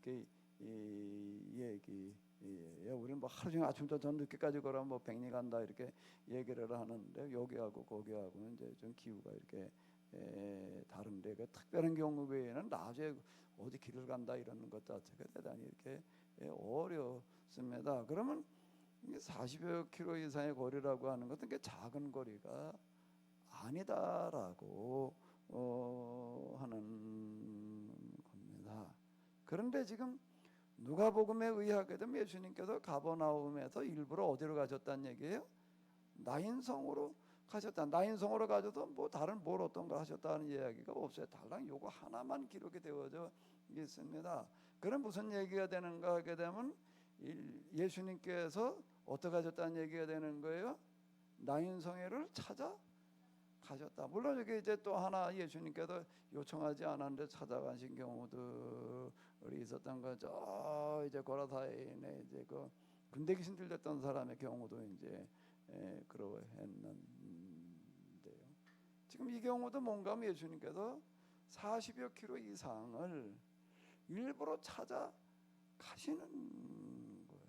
이렇게 이 얘기, 우리는 뭐 하루 종일 아침부터 전 늦게까지 걸어 뭐 백리 간다 이렇게 얘기를 하는데 여기하고 거기하고는 이제 좀 기후가 이렇게 다른데 그 특별한 경우 외에는 낮에 어디 길을 간다 이러는 것 자체가 대단히 이렇게 어렵습니다. 그러면 40여 킬로 이상의 거리라고 하는 것은 그 작은 거리가 아니다라고 하는 겁니다. 그런데 지금 누가복음에 의하게 되면 예수님께서 가버나움에서 일부러 어디로 가셨다는 얘기예요? 나인성으로 가셨다. 나인성으로 가셔도 뭐 다른 뭘 어떤 걸 하셨다는 이야기가 없어요. 달랑 요거 하나만 기록이 되어져 있습니다. 그럼 무슨 얘기가 되는가 하게 되면 예수님께서 어떻게 하셨다는 얘기가 되는 거예요? 나인성회를 찾아 가셨다. 물론 이게 이제 또 하나 예수님께서 요청하지 않았는데 찾아가신 경우들이 있었던 거죠. 이제 고라사인에 이제 그 군대 귀신 들렸던 사람의 경우도 이제 그러했는데요. 지금 이 경우도 뭔가 하면 예수님께서 40여 킬로 이상을 일부러 찾아 가시는 거예요.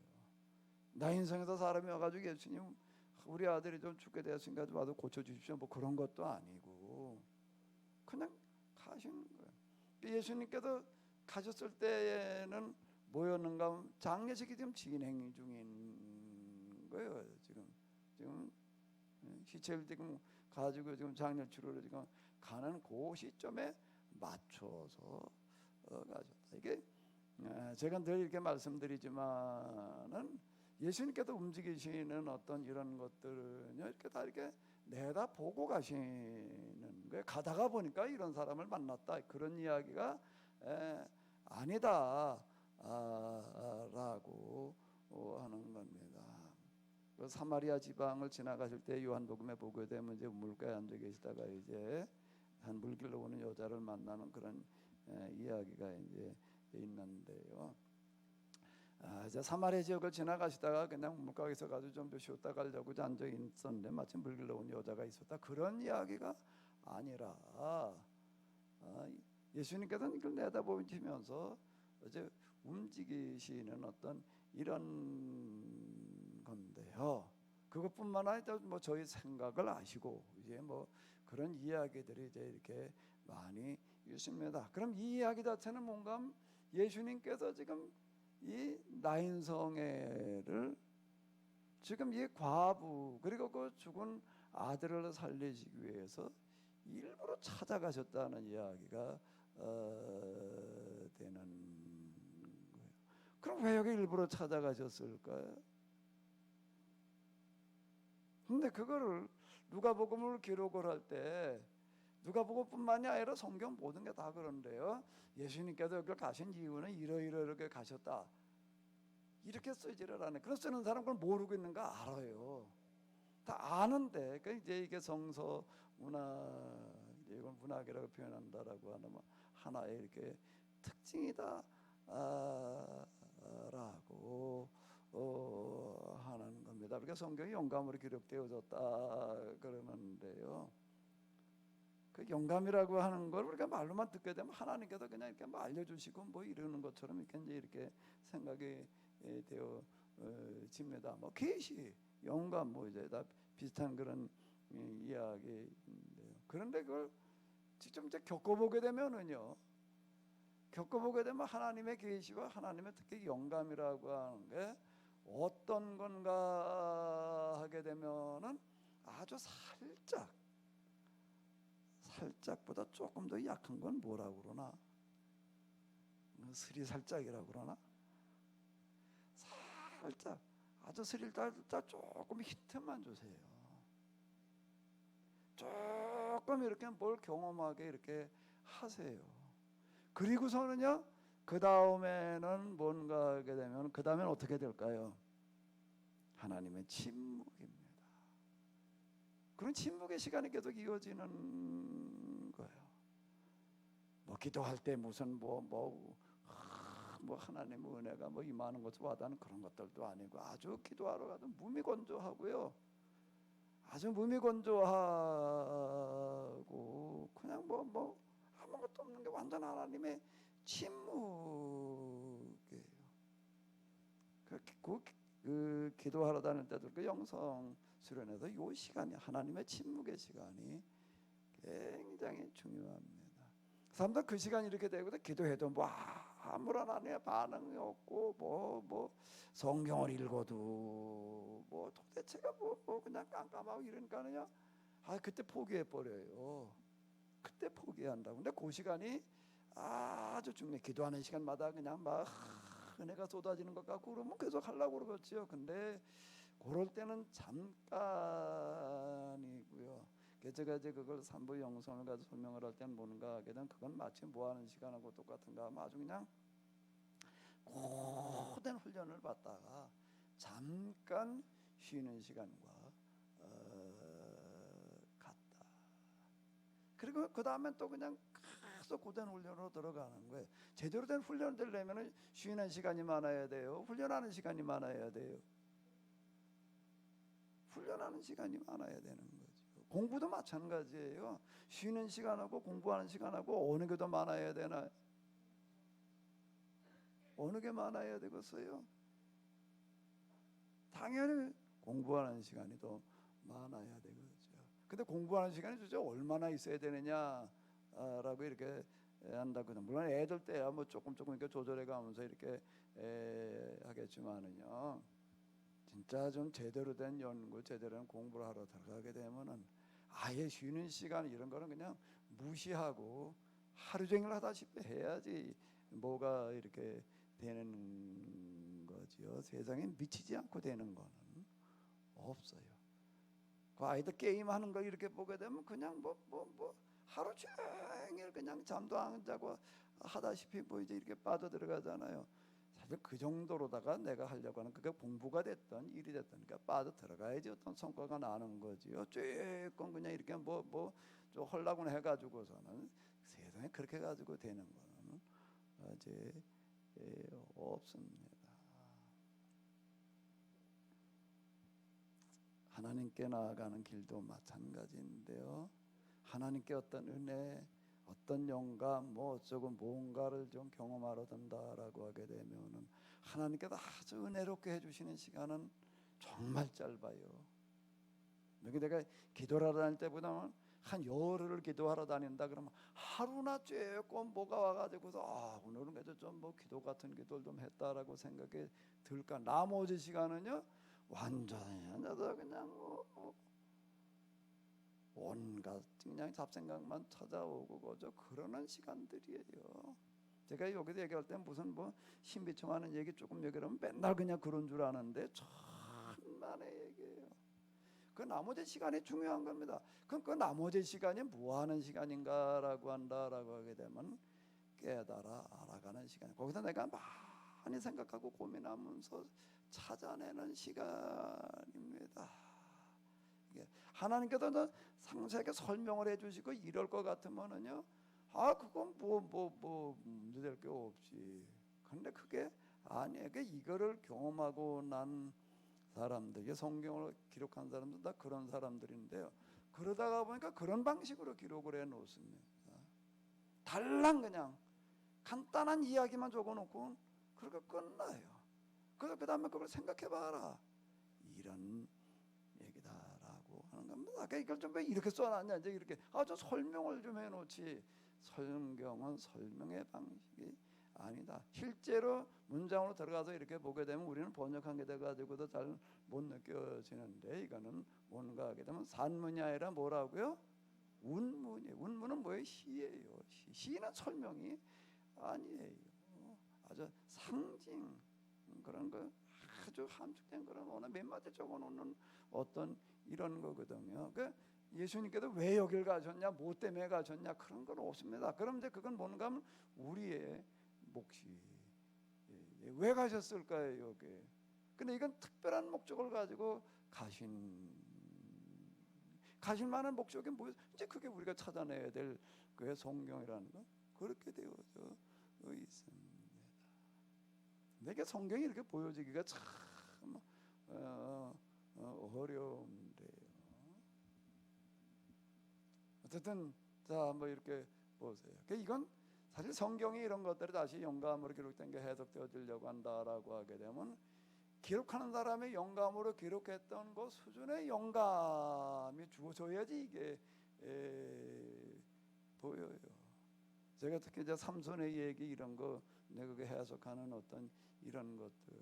나인성에서 사람이 와가지고 예수님 우리 아들이 좀 죽게 되었으니까 좀 와서 고쳐주십시오 뭐 그런 것도 아니고 그냥 가시는 거예요. 예수님께서 가셨을 때에는 뭐였는가? 장례식이 지금 진행 중인 거예요. 지금 시체를 지금 가지고 지금 장례 치료를 지금 가는 그 시점에 맞춰서 가셨다. 이게 제가 늘 이렇게 말씀드리지만은 예수님께서 움직이시는 어떤 이런 것들은요 이렇게 다 이렇게 내다보고 가시는 거예요. 가다가 보니까 이런 사람을 만났다 그런 이야기가 아니다 라고 하는 겁니다. 그 사마리아 지방을 지나가실 때 요한복음에 보게 되면 이제 물가에 앉아 계시다가 이제 한 물길로 오는 여자를 만나는 그런 이야기가 이제 있는데요. 이제 사마리아 지역을 지나가시다가 그냥 물가에서 가지고 좀 쉬었다 가려고 앉아 있었는데 마침 물길로 온 여자가 있었다. 그런 이야기가 아니라 예수님께서는 이걸 내다보시면서 이제 움직이시는 어떤 이런 건데요. 그것뿐만 아니라 뭐 저희 생각을 아시고 이제 뭐 그런 이야기들이 이제 이렇게 많이 있습니다. 그럼 이 이야기 자체는 뭔가 예수님께서 지금 이 나인성애를 지금 이 과부 그리고 그 죽은 아들을 살리시기 위해서 일부러 찾아가셨다는 이야기가 되는 거예요. 그럼 왜 여기 일부러 찾아가셨을까요? 근데 그거를 누가복음을 기록을 할 때 누가복음뿐만이 아니라 성경 모든 게 다 그런데요. 예수님께서 여기 가신 이유는 이러이러하게 가셨다. 이렇게 쓰지를 않아요. 그런 쓰는 사람은 그걸 모르고 있는가 알아요. 다 아는데 그 이제 이게 성서 문학 이걸 문학이라고 표현한다라고 하는 하나의 이렇게 특징이다 라고 하는 겁니다. 그러니까 성경이 영감으로 기록되어졌다 그러는데요. 그 영감이라고 하는 걸 우리가 말로만 듣게 되면 하나님께서 그냥 이렇게 뭐 알려주시고 뭐 이러는 것처럼 이렇게 생각이 되어집니다. 뭐 계시, 영감 뭐 이제 다 비슷한 그런 이야기인데요. 그런데 그걸 직접 이제 겪어보게 되면은요, 겪어보게 되면 하나님의 계시와 하나님의 특히 영감이라고 하는 게 어떤 건가 하게 되면은 아주 살짝보다 조금 더 약한 건 뭐라고 그러나? 스리살짝이라고 그러나? 살짝 아주 스릴살짝 조금 힌트만 주세요. 조금 이렇게 뭘 경험하게 이렇게 하세요. 그리고서는요 그 다음에는 뭔가 하게 되면 그 다음에는 어떻게 될까요? 하나님의 침묵입니다. 그런 침묵의 시간이 계속 이어지는 거예요. 뭐 기도할 때 무슨 뭐 하나님의 은혜가 뭐 임하는 것을 와닿는 그런 것들도 아니고 아주 기도하러 가도 무미건조하고요. 아주 무미건조하고 그냥 뭐 아무것도 없는 게 완전 하나님의 침묵이에요. 그 기도하러 다닐 때도 그 영성 수련에서 요 시간이 하나님의 침묵의 시간이 굉장히 중요합니다. 사람들 그 시간이 이렇게 되고 기도해도 뭐 아무런 하나님의 반응이 없고 뭐 성경을 읽어도 뭐 도대체가 뭐 그냥 깜깜하고 이러니까는요. 그때 포기해 버려요. 그때 포기한다고. 근데 그 시간이 아주 중요해. 기도하는 시간마다 그냥 막 은혜가 쏟아지는 것 같고 그러면 계속 하려고 그러겠죠. 근데 그럴 때는 잠깐이고요. 제가 이제 그걸 삼부 영성을 가지고 설명을 할 때는 뭔가 하게 되면 그건 마치 뭐 하는 시간하고 똑같은가 하면 아주 그냥 고된 훈련을 받다가 잠깐 쉬는 시간과 같다. 그리고 그 다음엔 또 그냥 계속 고된 훈련으로 들어가는 거예요. 제대로 된 훈련을 되려면 쉬는 시간이 많아야 돼요. 훈련하는 시간이 많아야 돼요. 훈련하는 시간이 많아야 되는 거죠. 공부도 마찬가지예요. 쉬는 시간하고 공부하는 시간하고 어느 게 더 많아야 되나? 어느 게 많아야 되겠어요? 당연히 공부하는 시간이 더 많아야 되겠죠. 근데 공부하는 시간이 도대체 얼마나 있어야 되느냐라고 이렇게 한다거든. 물론 애들 때야 뭐 조금 이렇게 조절해 가면서 이렇게 하겠지만은요. 진짜 좀 제대로 된 연구, 제대로 된 공부를 하러 들어가게 되면은 아예 쉬는 시간 이런 거는 그냥 무시하고 하루 종일 하다시피 해야지 뭐가 이렇게 되는 거지요. 세상에 미치지 않고 되는 거는 없어요. 그 아이들 게임하는 거 이렇게 보게 되면 그냥 뭐 하루 종일 그냥 잠도 안 자고 하다시피 뭐 이제 이렇게 빠져 들어가잖아요. 사실 그 정도로다가 내가 하려고 하는 그게 공부가 됐던 일이 됐던 그러니까 빠져 들어가야지 어떤 성과가 나는 거지요. 조금 그냥 이렇게 좀 헐라고 해가지고서는 세상에 그렇게 가지고 되는 거는 이제 없습니다. 하나님께 나아가는 길도 마찬가지인데요. 하나님께 어떤 은혜, 어떤 영감, 뭐 어쩌고 뭔가를 좀 경험하러 든다라고 하게 되면은 하나님께서 아주 은혜롭게 해주시는 시간은 정말 짧아요. 여기 내가 기도하러 다닐 때보다는 한 열흘을 기도하러 다닌다 그러면 하루나 조금 뭐가 와가지고서 오늘은 그래도 좀 뭐 기도 같은 기도를 좀 했다라고 생각이 들까. 나머지 시간은요 완전히 나도 그냥 온갖 그냥 잡생각만 찾아오고 그저 그러는 시간들이에요. 제가 여기서 얘기할 때 무슨 뭐 신비청하는 얘기 조금 얘기하면 맨날 그냥 그런 줄 아는데 천만의 얘기예요. 그 나머지 시간이 중요한 겁니다. 그럼 그 나머지 시간이 뭐 하는 시간인가라고 한다라고 하게 되면 깨달아 알아가는 시간. 거기서 내가 많이 생각하고 고민하면서 찾아내는 시간입니다. 하나님께서 상세하게 설명을 해주시고 이럴 것 같으면은요, 그건 뭐 문제될 게 없지. 근데 그게 아니에요. 이거를 경험하고 난 사람들, 성경을 기록한 사람들 다 그런 사람들인데요. 그러다가 보니까 그런 방식으로 기록을 해 놓습니다. 달랑 그냥 간단한 이야기만 적어놓고 그렇게 끝나요. 그래서 그 다음에 그걸 생각해봐라. 이런 얘기다라고 하는 겁니다. 아까 이걸 좀 왜 이렇게 써놨냐 이제 이렇게 좀 설명을 좀 해놓지. 성경은 설명의 방식이 아니다. 실제로 문장으로 들어가서 이렇게 보게 되면 우리는 번역한 게 돼가지고도 잘 못 느껴지는데 이거는 뭔가 하게 되면 산문이 아니라 뭐라고요? 운문이에요. 운문은 뭐예요? 시예요. 시는 설명이 아니에요. 아주 상징 그런 거 아주 함축된 그런 오늘 몇 마디 적어놓는 어떤 이런 거거든요. 예수님께서 왜 여길 가셨냐, 뭐 때문에 가셨냐 그런 건 없습니다. 그럼 이제 그건 뭔가 하면 우리의 몫이 왜 가셨을까요 여기? 근데 이건 특별한 목적을 가지고 가실 만한 목적이 뭐예요? 이제 그게 우리가 찾아내야 될 그 성경이라는 거 그렇게 되어져 있습니다. 내게 성경이 이렇게 보여지기가 참 어려운데요. 어쨌든 자 한번 이렇게 보세요. 이건 사실 성경이 이런 것들이 다시 영감으로 기록된 게 해석되어지려고 한다라고 하게 되면 기록하는 사람의 영감으로 기록했던 그 수준의 영감이 주어져야지 이게 보여요. 제가 특히 이제 삼손의 얘기 이런 거 내가 그 해석하는 어떤 이런 것들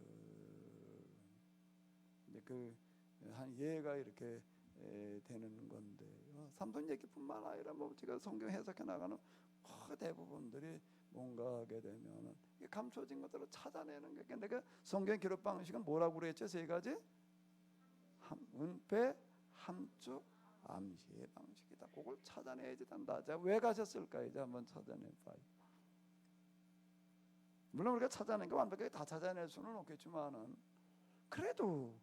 이제 그 한 예가 이렇게 되는 건데요. 삼손 얘기뿐만 아니라 뭐 제가 성경 해석해 나가는 대부분들이 뭔가 하게 되면은 감춰진 것들을 찾아내는 게 내가 성경 기록 방식은 뭐라고 그랬죠? 세 가지 은폐, 함축, 암시의 방식이다. 그걸 찾아내야지 된다. 자, 왜 가셨을까? 이제 한번 찾아내봐요. 물론 우리가 찾아낸 게 완벽하게 다 찾아낼 수는 없겠지만은 그래도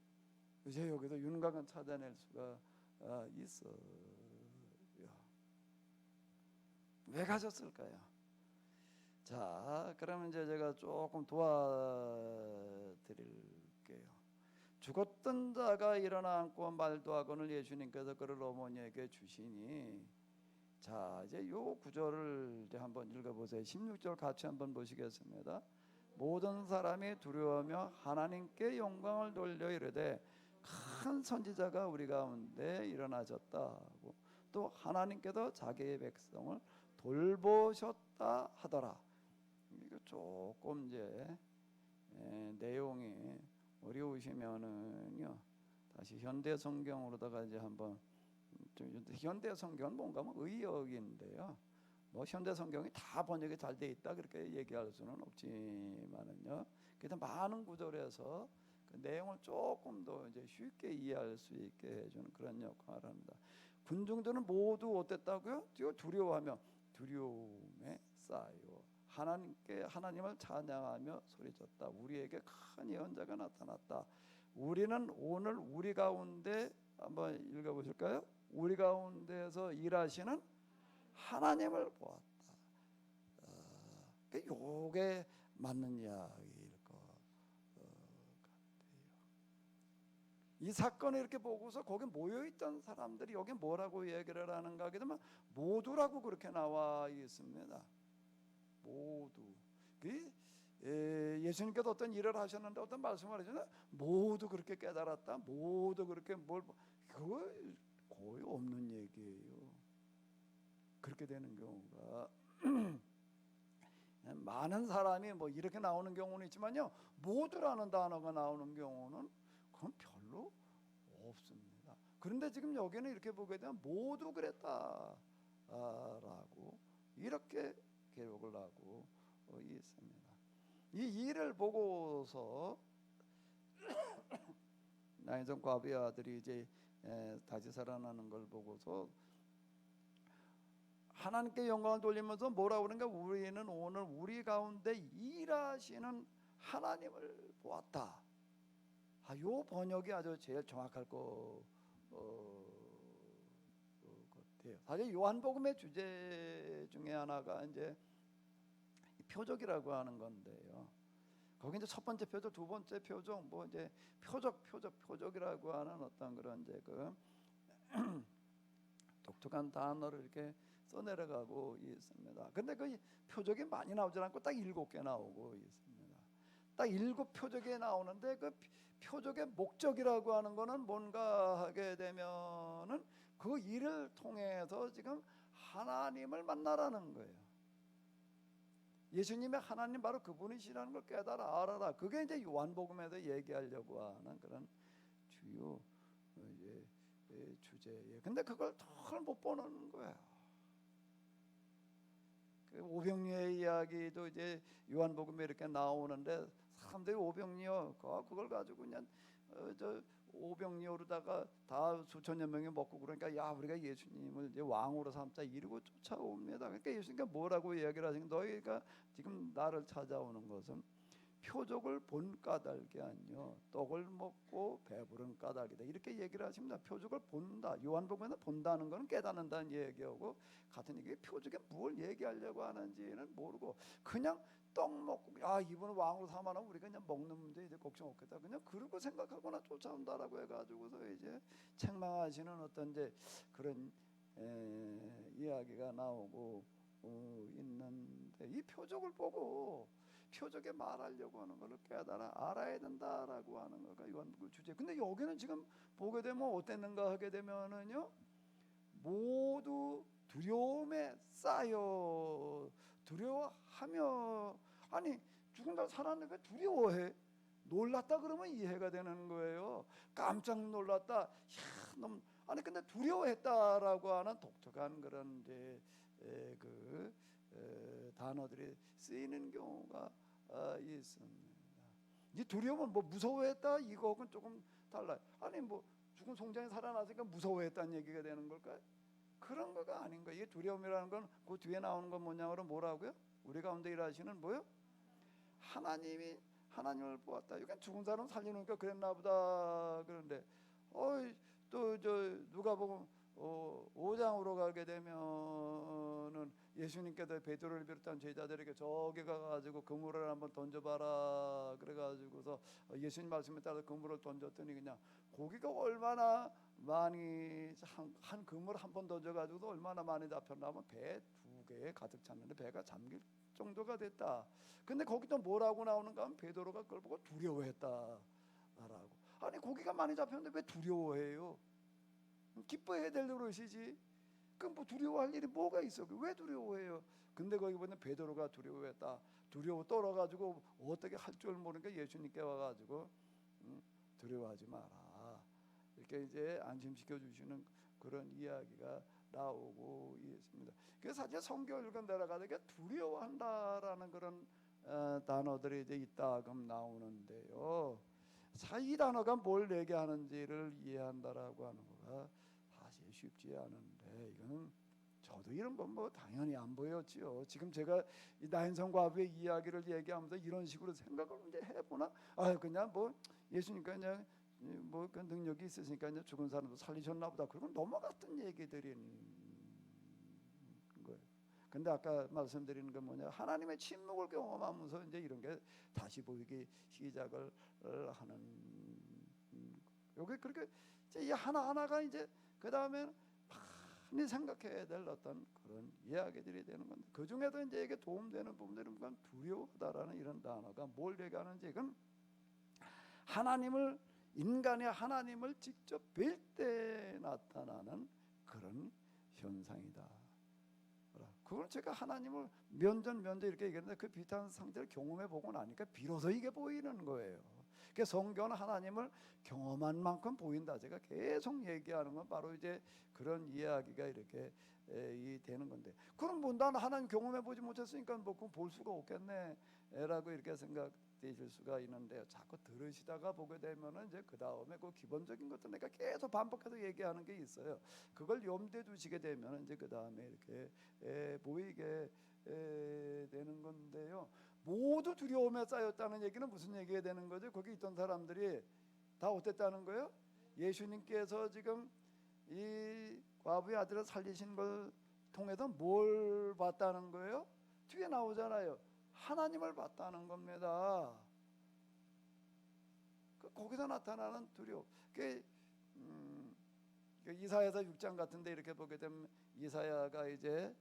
이제 여기서 윤곽은 찾아낼 수가 있어요. 왜 가셨을까요? 자, 그러면 이제 제가 조금 도와드릴게요. 죽었던 자가 일어나 앉고 말도 하거늘 예수님께서 그를 어머니에게 주시니, 자, 이제 요 구절을 이제 한번 읽어보세요. 16절 같이 한번 보시겠습니다. 모든 사람이 두려워하며 하나님께 영광을 돌려 이르되 큰 선지자가 우리 가운데 일어나셨다고, 또 하나님께서 자기의 백성을 돌보셨다 하더라. 이거 조금 이제 내용이 어려우시면은요 다시 현대 성경으로다가 이제 한번, 현대 성경은 뭔가 뭐 의역인데요. 뭐 현대 성경이 다 번역이 잘 돼 있다 그렇게 얘기할 수는 없지만은요. 그래도 많은 구절에서 그 내용을 조금 더 이제 쉽게 이해할 수 있게 해주는 그런 역할을 합니다. 군중들은 모두 어땠다고요? 두려워하며 두려움에 쌓여 하나님을 찬양하며 소리쳤다. 우리에게 큰 예언자가 나타났다. 우리는 오늘 우리 가운데 한번 읽어보실까요? 우리 가운데서 일하시는 하나님을 보았다. 요게 맞는 이야기일 것 같아요. 이 사건을 이렇게 보고서 거기 모여있던 사람들이 여기 뭐라고 얘기를 하는가 하게 되면 모두라고 그렇게 나와 있습니다. 모두. 예수님께서 어떤 일을 하셨는데 어떤 말씀을 하셨는데 모두 그렇게 깨달았다. 모두 그렇게 그거 거의 없는 얘기예요. 그렇게 되는 경우가 많은 사람이 뭐 이렇게 나오는 경우는 있지만요, 모두라는 단어가 나오는 경우는 그건 별로 없습니다. 그런데 지금 여기는 이렇게 보게 되면 모두 그랬다라고 이렇게 기록을 하고 있습니다. 이 일을 보고서 나인성 과부의 아들이 이제 다시 살아나는 걸 보고서 하나님께 영광을 돌리면서 뭐라고 그러는가? 우리는 오늘 우리 가운데 일하시는 하나님을 보았다. 요 번역이 아주 제일 정확할 것 같아요. 사실 요한복음의 주제 중에 하나가 이제 표적이라고 하는 건데요. 거기 이제 첫 번째 표적, 두 번째 표적, 뭐 이제 표적이라고 하는 어떤 그런 이제 그 독특한 단어를 이렇게 써내려가고 있습니다. 근데 그 표적이 많이 나오지 않고 딱 7개 나오고 있습니다. 딱 7표적이 나오는데 그 표적의 목적이라고 하는 거는 뭔가 하게 되면은 그 일을 통해서 지금 하나님을 만나라는 거예요. 예수님의 하나님 바로 그분이시라는 걸 깨달아 알아라. 그게 이제 요한복음에서 얘기하려고 하는 그런 주요 주제예요. 근데 그걸 더 못 보는 거예요. 그 오병이어의 이야기도 이제 요한복음에 이렇게 나오는데 사람들이 오병이어 그걸 가지고 그냥 저 오병이어로다가 다 수천여 명이 먹고 그러니까 야 우리가 예수님을 이제 왕으로 삼자 이러고 쫓아옵니다. 그러니까 예수님께서 뭐라고 이야기를 하시는 너희가 지금 나를 찾아오는 것은 표적을 본 까닭이 아니요 떡을 먹고 배부른 까닭이다 이렇게 얘기를 하십니다. 표적을 본다. 요한복음에는 본다는 것은 깨닫는다는 얘기하고 같은 얘기. 표적에 뭘 얘기하려고 하는지는 모르고 그냥 떡 먹고 이분을 왕으로 삼아는 우리가 그냥 먹는 문제 이제 걱정 없겠다. 그냥 그러고 생각하거나 쫓아온다라고 해가지고서 이제 책망하시는 어떤 이제 그런 이야기가 나오고 있는데 이 표적을 보고 표적에 말하려고 하는 것을 깨달아 알아야 된다라고 하는 거가 이건 그 주제. 근데 여기는 지금 보게 되면 어땠는가 하게 되면은요, 모두 두려움에 쌓여 두려워하며, 아니 죽은 날 살았는데 왜 두려워해? 놀랐다 그러면 이해가 되는 거예요. 깜짝 놀랐다. 야, 너무, 아니 근데 두려워했다라고 하는 독특한 그런 이제 단어들이 쓰이는 경우가 있습니다. 이 두려움은 뭐 무서워했다 이거하고는 조금 달라요. 아니 뭐 죽은 송장이 살아났으니까 무서워했다는 얘기가 되는 걸까요? 그런 거가 아닌 거예요. 이 두려움이라는 건 그 뒤에 나오는 건 뭐냐고요? 뭐라고요? 우리 가운데 일하시는 뭐요? 하나님이 하나님을 보았다. 이건 죽은 사람 살리니까 그랬나 보다. 그런데 또 저 누가복음 5장으로 가게 되면은 예수님께서 베드로를 비롯한 제자들에게 저기 가가지고 그물을 한번 던져봐라 그래가지고서 예수님 말씀에 따라 그물을 던졌더니 그냥 고기가 얼마나 많이 한 그물 한 번 던져가지고도 얼마나 많이 잡혔나면 배 2개에 가득 찼는데 배가 잠길 정도가 됐다. 근데 거기도 뭐라고 나오는가 하면 베드로가 그걸 보고 두려워했다라고. 아니 고기가 많이 잡혔는데 왜 두려워해요? 기뻐해야 될 노릇이지. 그럼 뭐 두려워할 일이 뭐가 있어? 왜 두려워해요? 근데 거기 보면 베드로가 두려워했다. 두려워 떨어가지고 어떻게 할 줄 모르니까 예수님께 와가지고 두려워하지 마라. 이렇게 이제 안심시켜 주시는 그런 이야기가 나오고 있습니다. 그래서 사실 성경 읽은 내려가다가 두려워한다라는 그런 단어들이 이제 이따금 나오는데요. 이 단어가 뭘 얘기하는지를 이해한다라고 하는 거가 사실 쉽지 않은데, 이거는 저도 이런 건 뭐 당연히 안 보였지요. 지금 제가 이 나인성 과부의 이야기를 얘기하면서 이런 식으로 생각을 이제 해보나? 그냥 뭐 예수님께 그냥 뭐 그 능력이 있으시니까 이제 죽은 사람도 살리셨나 보다. 그러고 넘어갔던 얘기들인 거예요. 근데 아까 말씀드리는 건 뭐냐? 하나님의 침묵을 경험하면서 이제 이런 게 다시 보이기 시작을 하는 요게 그렇게 이제 이 하나하나가 이제 그 다음에 많이 생각해야 될 어떤 그런 이야기들이 되는 건데, 그 중에도 이제 이게 도움되는 부분들은 그건 두려워하다라는 이런 단어가 뭘 얘기하는지, 이건 하나님을, 인간이 하나님을 직접 뵐 때 나타나는 그런 현상이다. 그걸 제가 하나님을 면전 이렇게 얘기했는데 그 비슷한 상태를 경험해 보고 나니까 비로소 이게 보이는 거예요. 그러니까 성경은 하나님을 경험한 만큼 보인다. 제가 계속 얘기하는 건 바로 이제 그런 이야기가 이렇게 되는 건데, 그럼 뭐 난 하나님 경험해 보지 못했으니까 뭐 그거 볼 수가 없겠네라고 이렇게 생각되실 수가 있는데요. 자꾸 들으시다가 보게 되면은 이제 그 다음에 그 기본적인 것도 내가 계속 반복해서 얘기하는 게 있어요. 그걸 염두에 두시게 되면 이제 그 다음에 이렇게 보이게 되는 건데요. 모두 두려움에 쌓였다는 얘기는 무슨 얘기가 되는 거죠? 거기 있던 사람들이 다 어땠다는 거예요? 예수님께서 지금 이 과부의 아들을 살리신 걸 통해서 뭘 봤다는 거예요? 뒤에 나오잖아요. 하나님을 봤다는 겁니다. 거기서 나타나는 두려움. 이사야서 6장 같은데 이렇게 보게 되면 이사야가 이제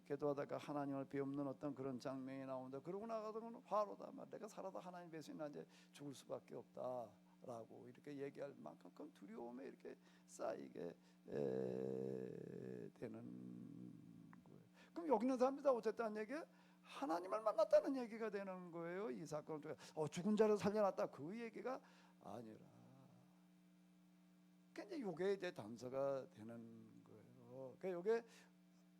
기도하다가 하나님을 비웃는 어떤 그런 장면이 나온다. 그러고 나가서는 화로다. 내가 살아도 하나님 배신이 나 이제 죽을 수밖에 없다라고 이렇게 얘기할 만큼 그 두려움에 이렇게 쌓이게 되는 거예요. 그럼 여기 있는 사람들이 다 어쨌다는 얘기예요? 하나님을 만났다는 얘기가 되는 거예요. 이 사건 중에 죽은 자를 살려놨다 그 얘기가 아니라, 그러니까 이제 요게 이제 단서가 되는 거예요. 그러니까 요게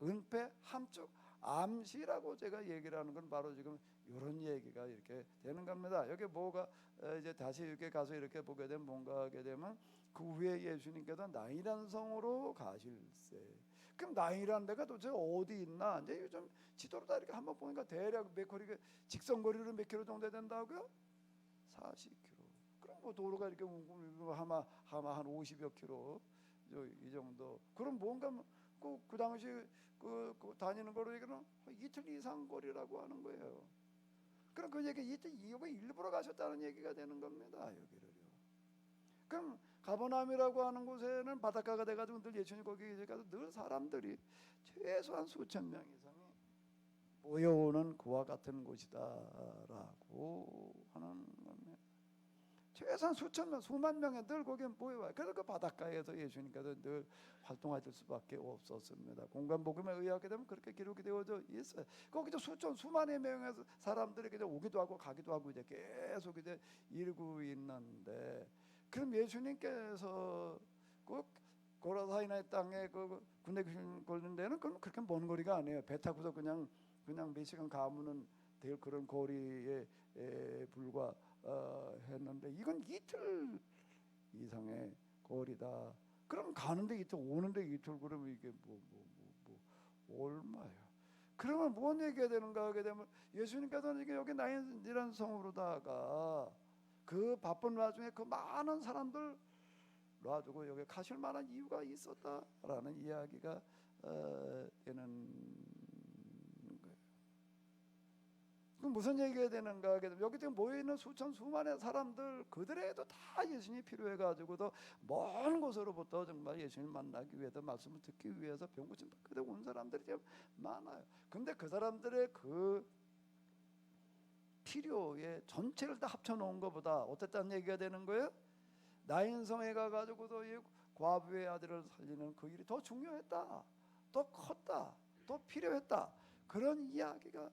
은폐 함축 암시라고 제가 얘기를 하는 건 바로 지금 이런 얘기가 이렇게 되는 겁니다. 여기 뭐가 이제 다시 이렇게 가서 이렇게 보게 되면 뭔가 하게 되면 그 후에 예수님께서 나인이라는 성으로 가실세. 그럼 나인이라는 데가 도대체 어디 있나? 이제 요즘 지도로 다 이렇게 한번 보니까 대략 몇 킬로, 직선거리로 몇 킬로 정도 된다고요? 40킬로. 그럼 뭐 도로가 이렇게 아마 한 50여 킬로 이 정도. 그럼 뭔가 그 당시 그 다니는 거로 얘기는 이틀 이상 거리라고 하는 거예요. 그럼 그 얘기 이틀 이후에 일부러 가셨다는 얘기가 되는 겁니다. 여기를요. 그럼 가버나움이라고 하는 곳에는 바닷가가 돼가지고 늘 예수님 거기 가서 늘 사람들이 최소한 수천 명 이상이 모여오는 그와 같은 곳이다라고 하는 겁니다. 최소한 수천만 수만 명이 늘 거기에 모여와요. 그래서 그 바닷가에서 예수님께서 늘 활동하실 수밖에 없었습니다. 공간 복음에 의하게 되면 그렇게 기록이 되어져 있어요. 거기도 수만의 명의 사람들이 이제 오기도 하고 가기도 하고 이제 계속 이제 일고 있는데, 그럼 예수님께서 그 고라사이나의 땅에 그 군대 귀신 걸린 데는 그렇게 먼 거리가 아니에요. 배 타고서 그냥 몇 시간 가면은 될 그런 거리에 불과했는데, 이건 이틀 이상의 거리다. 그럼 가는데 이틀, 오는데 이틀, 그러면 이게 얼마예요? 그러면 뭔 얘기가 되는가 하게 되면, 예수님께서는 이게 여기 나인이라는 성으로다가 그 바쁜 와중에 그 많은 사람들 놔두고 여기 가실 만한 이유가 있었다라는 이야기가 되는. 무슨 얘기가 되는가 하게 되면, 여기 지금 모여있는 수만의 사람들 그들에게도 다 예수님이 필요해가지고도 먼 곳으로부터 정말 예수님 만나기 위해서, 말씀을 듣기 위해서 병 고침 받게 온 사람들이 좀 많아요. 근데 그 사람들의 그 필요의 전체를 다 합쳐놓은 것보다 어땠다는 얘기가 되는 거예요? 나인성에 가가지고도 이 과부의 아들을 살리는 그 일이 더 중요했다, 더 컸다, 더 필요했다, 그런 이야기가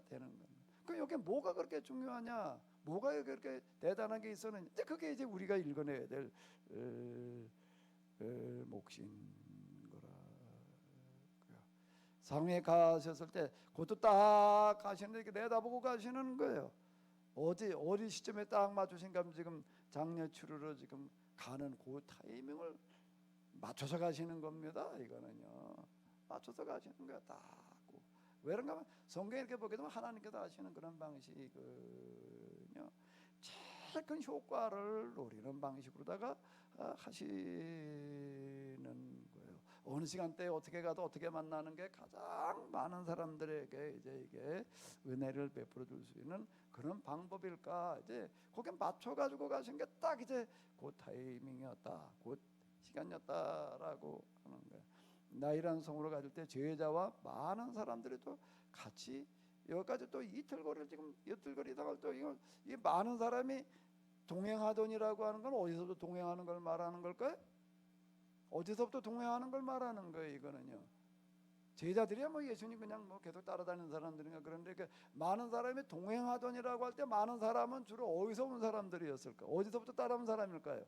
되는 겁니다. 그럼 여기 뭐가 그렇게 중요하냐, 뭐가 그렇게 대단한 게 있었는지, 그게 이제 우리가 읽어내야 될 몫인 거라. 상에 가셨을 때 그것도 딱 가시는데 이렇게 내다보고 가시는 거예요. 어디 시점에 딱 맞추신가 하면 지금 장례치르러 지금 가는 그 타이밍을 맞춰서 가시는 겁니다. 이거는요, 맞춰서 가시는 거야 딱. 왜 그런가 하면 성경에 이렇게 보게 되면 하나님께서 하시는 그런 방식은요, 제일 큰 효과를 노리는 방식으로다가 하시는 거예요. 어느 시간대에 어떻게 가도 어떻게 만나는 게 가장 많은 사람들에게 이제 이게 은혜를 베풀어 줄 수 있는 그런 방법일까, 이제 거기에 맞춰 가지고 가신 게 딱 이제 그 타이밍이었다, 그 시간이었다라고 하는 거예요. 나이라는 성으로 가실 때 제자와 많은 사람들이 또 같이 여기까지 또 이틀거리를 지금 이틀거리 당할 또 이 많은 사람이 동행하더니라고 하는 건 어디서부터 동행하는 걸 말하는 걸까요? 어디서부터 동행하는 걸 말하는 거예요? 이거는요, 제자들이야 뭐 예수님 그냥 뭐 계속 따라다니는 사람들인가. 그런데 그 많은 사람이 동행하더니라고 할 때 많은 사람은 주로 어디서 온 사람들이었을까? 어디서부터 따라온 사람일까요?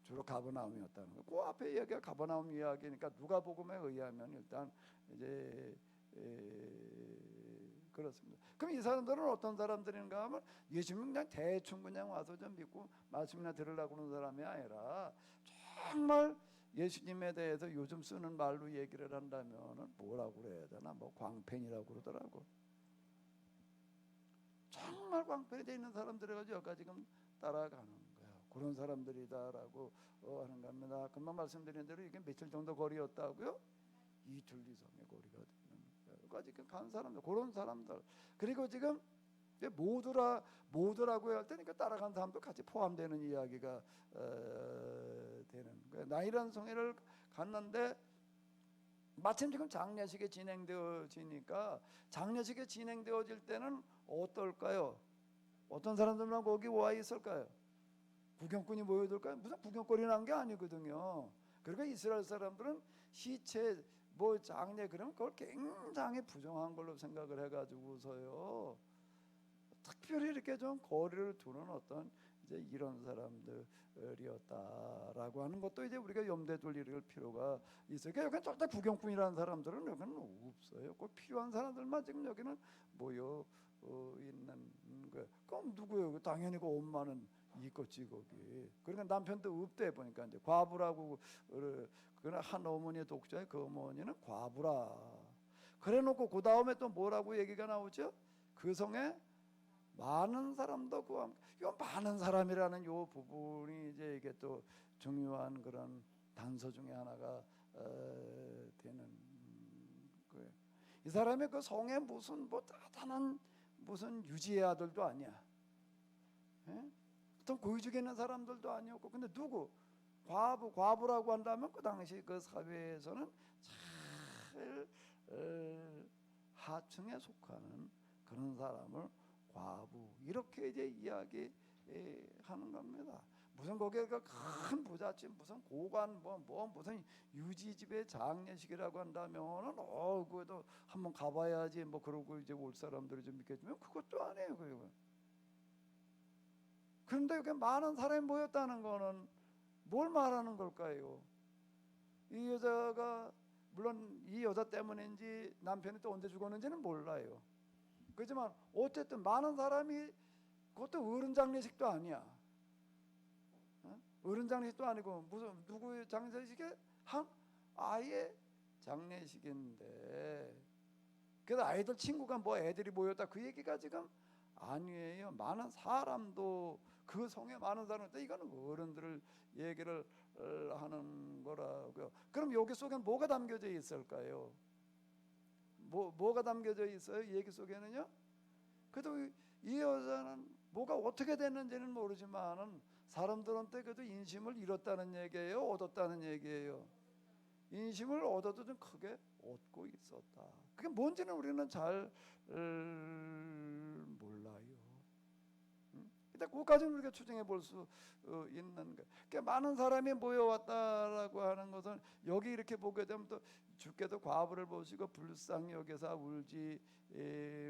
주로 가버나움이었다는 거. 그 앞에 이야기가 가버나움 이야기니까 누가복음에 의하면 일단 이제 그렇습니다. 그럼 이 사람들은 어떤 사람들인가 하면, 예수님 그냥 대충 그냥 와서 좀 믿고 말씀이나 들으려고 하는 사람이 아니라, 정말 예수님에 대해서 요즘 쓰는 말로 얘기를 한다면 뭐라고 그래야 되나, 뭐 광팬이라고 그러더라고. 정말 광팬이 돼 있는 사람들이 가지고 여기까지 지금 따라가는 그런 사람들이다라고 하는 겁니다. 금방 말씀드린 대로 이게 며칠 정도 거리였다고요? 이틀 이상의 거리가 되는 여기까지 간 사람들, 그런 사람들. 그리고 지금 모두라고 할 때니까 따라간 사람도 같이 포함되는 이야기가 되는 거예요. 나이란 성회를 갔는데 마침 지금 장례식이 진행되어지니까, 장례식이 진행되어질 때는 어떨까요? 어떤 사람들만 거기 와 있을까요? 구경꾼이 모여들까요? 무슨 구경거리 난 게 아니거든요. 그러니까 이스라엘 사람들은 시체 뭐 장례 그러면 그걸 굉장히 부정한 걸로 생각을 해가지고서요, 특별히 이렇게 좀 거리를 두는 어떤 이제 이런 사람들이었다라고 하는 것도 이제 우리가 염두에 둘 필요가 있어요. 그러니까 여기는 절대 구경꾼이라는 사람들은 여기는 없어요. 꼭 필요한 사람들만 지금 여기는 모여 있는 거예요. 그럼 누구예요? 당연히 그 엄마는 있겠지 거기. 그러니까 남편도 없대 보니까 이제 과부라고, 그러나 한 어머니의 독자의 그 어머니는 과부라. 그래놓고 그 다음에 또 뭐라고 얘기가 나오죠? 그 성에 많은 사람도 그와 함께. 요 많은 사람이라는 요 부분이 이제 이게 또 중요한 그런 단서 중에 하나가 되는 거예요. 이 사람의 그 성에 무슨 뭐 대단한 무슨 유지의 아들도 아니야. 예? 어떤 고위직에 있는 사람들도 아니었고, 근데 누구? 과부라고 한다면 그 당시 그 사회에서는 잘 하층에 속하는 그런 사람을 과부 이렇게 이제 이야기하는 겁니다. 무슨 거기가 큰 부잣집 무슨 고관 뭐 무슨 유지집의 장례식이라고 한다면은 그래도 한번 가봐야지 뭐 그러고 이제 올 사람들이 좀 믿겠지만 그것도 아니에요. 그거. 그런데 이렇게 많은 사람이 모였다는 거는 뭘 말하는 걸까요? 이 여자가 물론 이 여자 때문인지 남편이 또 언제 죽었는지는 몰라요. 그렇지만 어쨌든 많은 사람이 그것도 어른 장례식도 아니야. 어른 장례식도 아니고 무슨 누구의 장례식에 한 아이의 장례식인데 그래서 아이들 친구가 뭐 애들이 모였다 그 얘기가 지금 아니에요. 많은 사람도 그 성에 많은 사람인데 이거는 어른들을 얘기를 하는 거라고요. 그럼 여기 속에는 뭐가 담겨져 있을까요? 뭐가 담겨져 있어요? 얘기 속에는요. 그래도 이 여자는 뭐가 어떻게 됐는지는 모르지만은 사람들한테 그래도 인심을 잃었다는 얘기예요, 얻었다는 얘기예요. 인심을 얻어도 좀 크게 얻고 있었다. 그게 뭔지는 우리는 잘 몰라요. 일단 그것까지는 우리가 추정해 볼 수 있는 거예요. 그러니까 많은 사람이 모여왔다라고 하는 것은 여기 이렇게 보게 되면 또 주께도 과부를 보시고 불쌍히 여기사 울지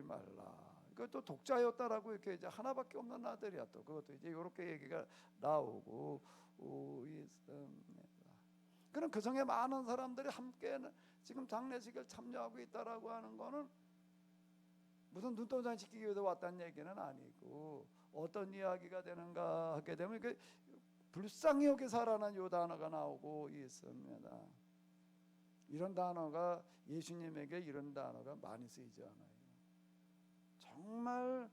말라. 그것도 독자였다라고 이렇게 이제 하나밖에 없는 아들이야. 또 그것도 이제 이렇게 얘기가 나오고 있습니다. 그럼 그 성에 많은 사람들이 함께 지금 장례식을 참여하고 있다라고 하는 거는 무슨 눈동자 시키기 위해서 왔다는 얘기는 아니고 어떤 이야기가 되는가 하게 되면 그 불쌍히 여기사라는 요 단어가 나오고 있습니다. 이런 단어가 예수님에게 이런 단어가 많이 쓰이지 않아요. 정말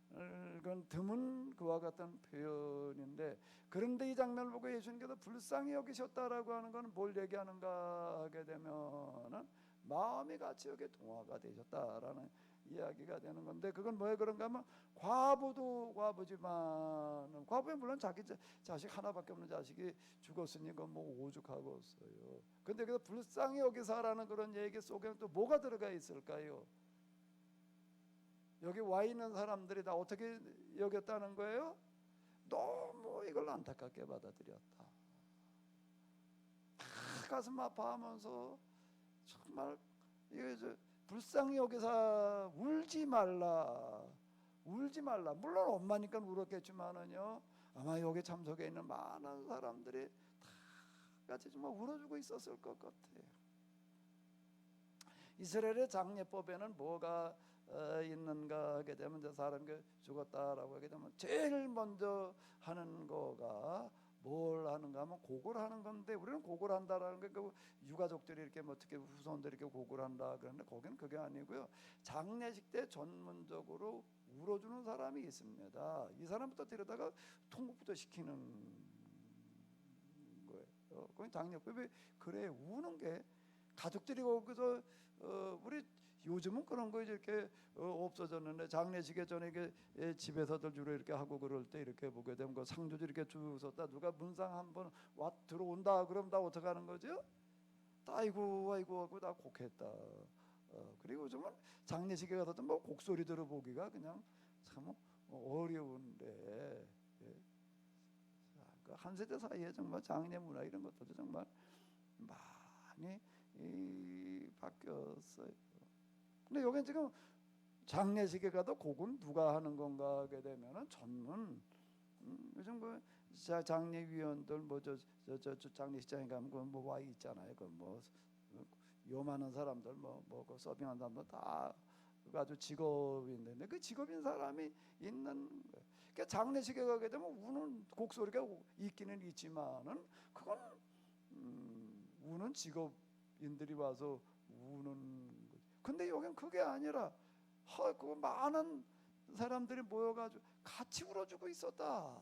그건 드문 그와 같은 표현인데 그런데 이 장면을 보고 예수님께서 불쌍히 여기셨다라고 하는 것은 뭘 얘기하는가 하게 되면은 마음이 같이 여기 동화가 되셨다라는 이야기가 되는 건데 그건 뭐에 그런가 하면 과부도 과부지만 과부는 물론 자기 자식 하나밖에 없는 자식이 죽었으니 그건 뭐 오죽하겠어요. 근데 그 불쌍히 여기사라는 그런 얘기 속에는 또 뭐가 들어가 있을까요? 여기 와 있는 사람들이 다 어떻게 여겼다는 거예요? 너무 이걸 안타깝게 받아들였다. 다 가슴 아파하면서 정말 이거 불쌍히 여기사 울지 말라. 울지 말라. 물론 엄마니까 울었겠지만은요. 아마 여기 참석해 있는 많은 사람들이 다 같이 정말 울어주고 있었을 것 같아요. 이스라엘의 장례법에는 뭐가 있는가 하게 되면 이제 사람이 죽었다라고 하게 되면 제일 먼저 하는 거가 뭘 하는가 하면 고고를 하는 건데 우리는 고고를 한다라는 게 그 유가족들이 이렇게 뭐 어떻게 후손들이 이렇게 고고를 한다 그러는데 거기는 그게 아니고요. 장례식 때 전문적으로 울어주는 사람이 있습니다. 이 사람부터 데려다가 통곡부터 시키는 거예요. 그건 장례법이 그래 우는 게 가족들이 거기서 우리 요즘은 그런 거 이렇게 없어졌는데 장례식에 전에 이게 집에서들 주로 이렇게 하고 그럴 때 이렇게 보게 되면 그 상주들이 이렇게 쭉 섰다 누가 문상 한번 와 들어온다 그럼 다 어떻게 하는 거죠? 아이고 하고 다 곡했다. 그리고 요즘은 장례식에 가서도 뭐 곡소리 들어보기가 그냥 참 어려운데 예. 한 세대 사이에 정말 장례 문화 이런 것들도 정말 많이 바뀌었어요. 근데 여기 지금 장례식에 가도 곡은 누가 하는 건가 하게 되면은 전문 요즘 그 장례위원들 뭐 저 장례식장에 가면 뭐 와 있잖아요. 그 뭐 요만한 사람들 그 서빙한 사람들 다 아주 직업인데 그 직업인 사람이 있는 거예요. 그러니까 장례식에 가게 되면 우는 곡소리가 있기는 있지만은 그건 우는 직업인들이 와서 우는 거지. 근데 여긴 그게 아니라 그 많은 사람들이 모여가지고 같이 울어주고 있었다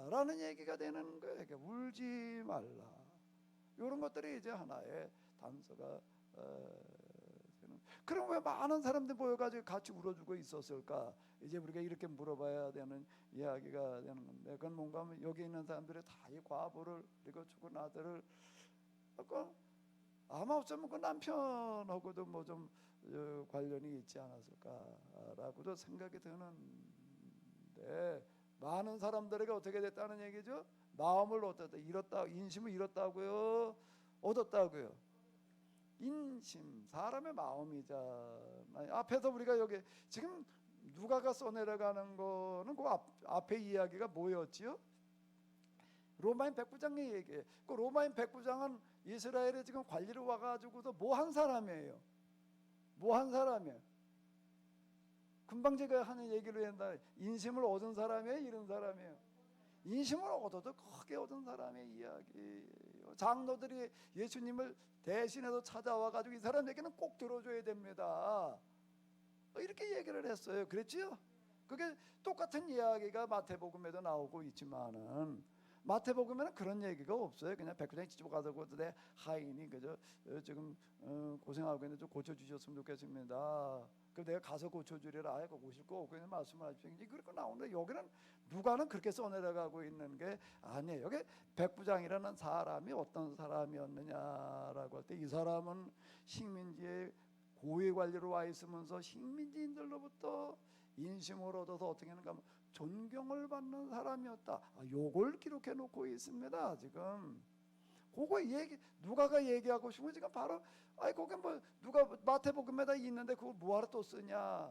라는 얘기가 되는 거예요. 그러니까 울지 말라 이런 것들이 이제 하나의 단서가 되는. 그럼 왜 많은 사람들이 모여가지고 같이 울어주고 있었을까? 이제 우리가 이렇게 물어봐야 되는 이야기가 되는 건데 그건 뭔가 하면 여기 있는 사람들이 다 이 과부를 그리고 죽은 아들을 아마 어쩌면 그 남편하고도 뭐 좀 관련이 있지 않았을까라고도 생각이 드는데, 많은 사람들에게 어떻게 됐다는 얘기죠? 마음을 얻었다, 잃었다, 인심을 잃었다고요? 얻었다고요? 인심, 사람의 마음이잖아요. 앞에서 우리가 여기 지금 누가가 써내려가는 거는 그 앞에 이야기가 뭐였지요? 로마인 백부장의 얘기예요. 그 로마인 백부장은 이스라엘에 지금 관리로 와가지고도 뭐 한 사람이에요? 뭐 한 사람이에요? 금방 제가 하는 얘기로 한다. 인심을 얻은 사람이에요? 잃은 사람이에요? 인심을 얻어도 크게 얻은 사람의 이야기예요. 장로들이 예수님을 대신해서 찾아와가지고 이 사람에게는 꼭 들어줘야 됩니다, 이렇게 얘기를 했어요. 그랬지요? 그게 똑같은 이야기가 마태복음에도 나오고 있지만은, 마태복음에는 그런 얘기가 없어요. 그냥 백부장이 직접 가서 내 하인이 그저 지금 고생하고 있는데 좀 고쳐주셨으면 좋겠습니다, 그 내가 가서 고쳐주리라, 아예 오실 거 없고 그냥 말씀하십시오, 그렇게 나오는데, 여기는 누가는 그렇게 써내려가고 있는 게 아니에요. 여기 백부장이라는 사람이 어떤 사람이었느냐라고 할 때, 이 사람은 식민지의 고위 관리로 와 있으면서 식민지인들로부터 인심을 얻어서 어떻게 하는가 하면 존경을 받는 사람이었다. 요걸 기록해 놓고 있습니다. 지금 그거 얘기, 누가가 얘기하고 싶은 지금 바로, 거기 뭐 누가 마태복음에다 있는데 그걸 뭐하러 또 쓰냐?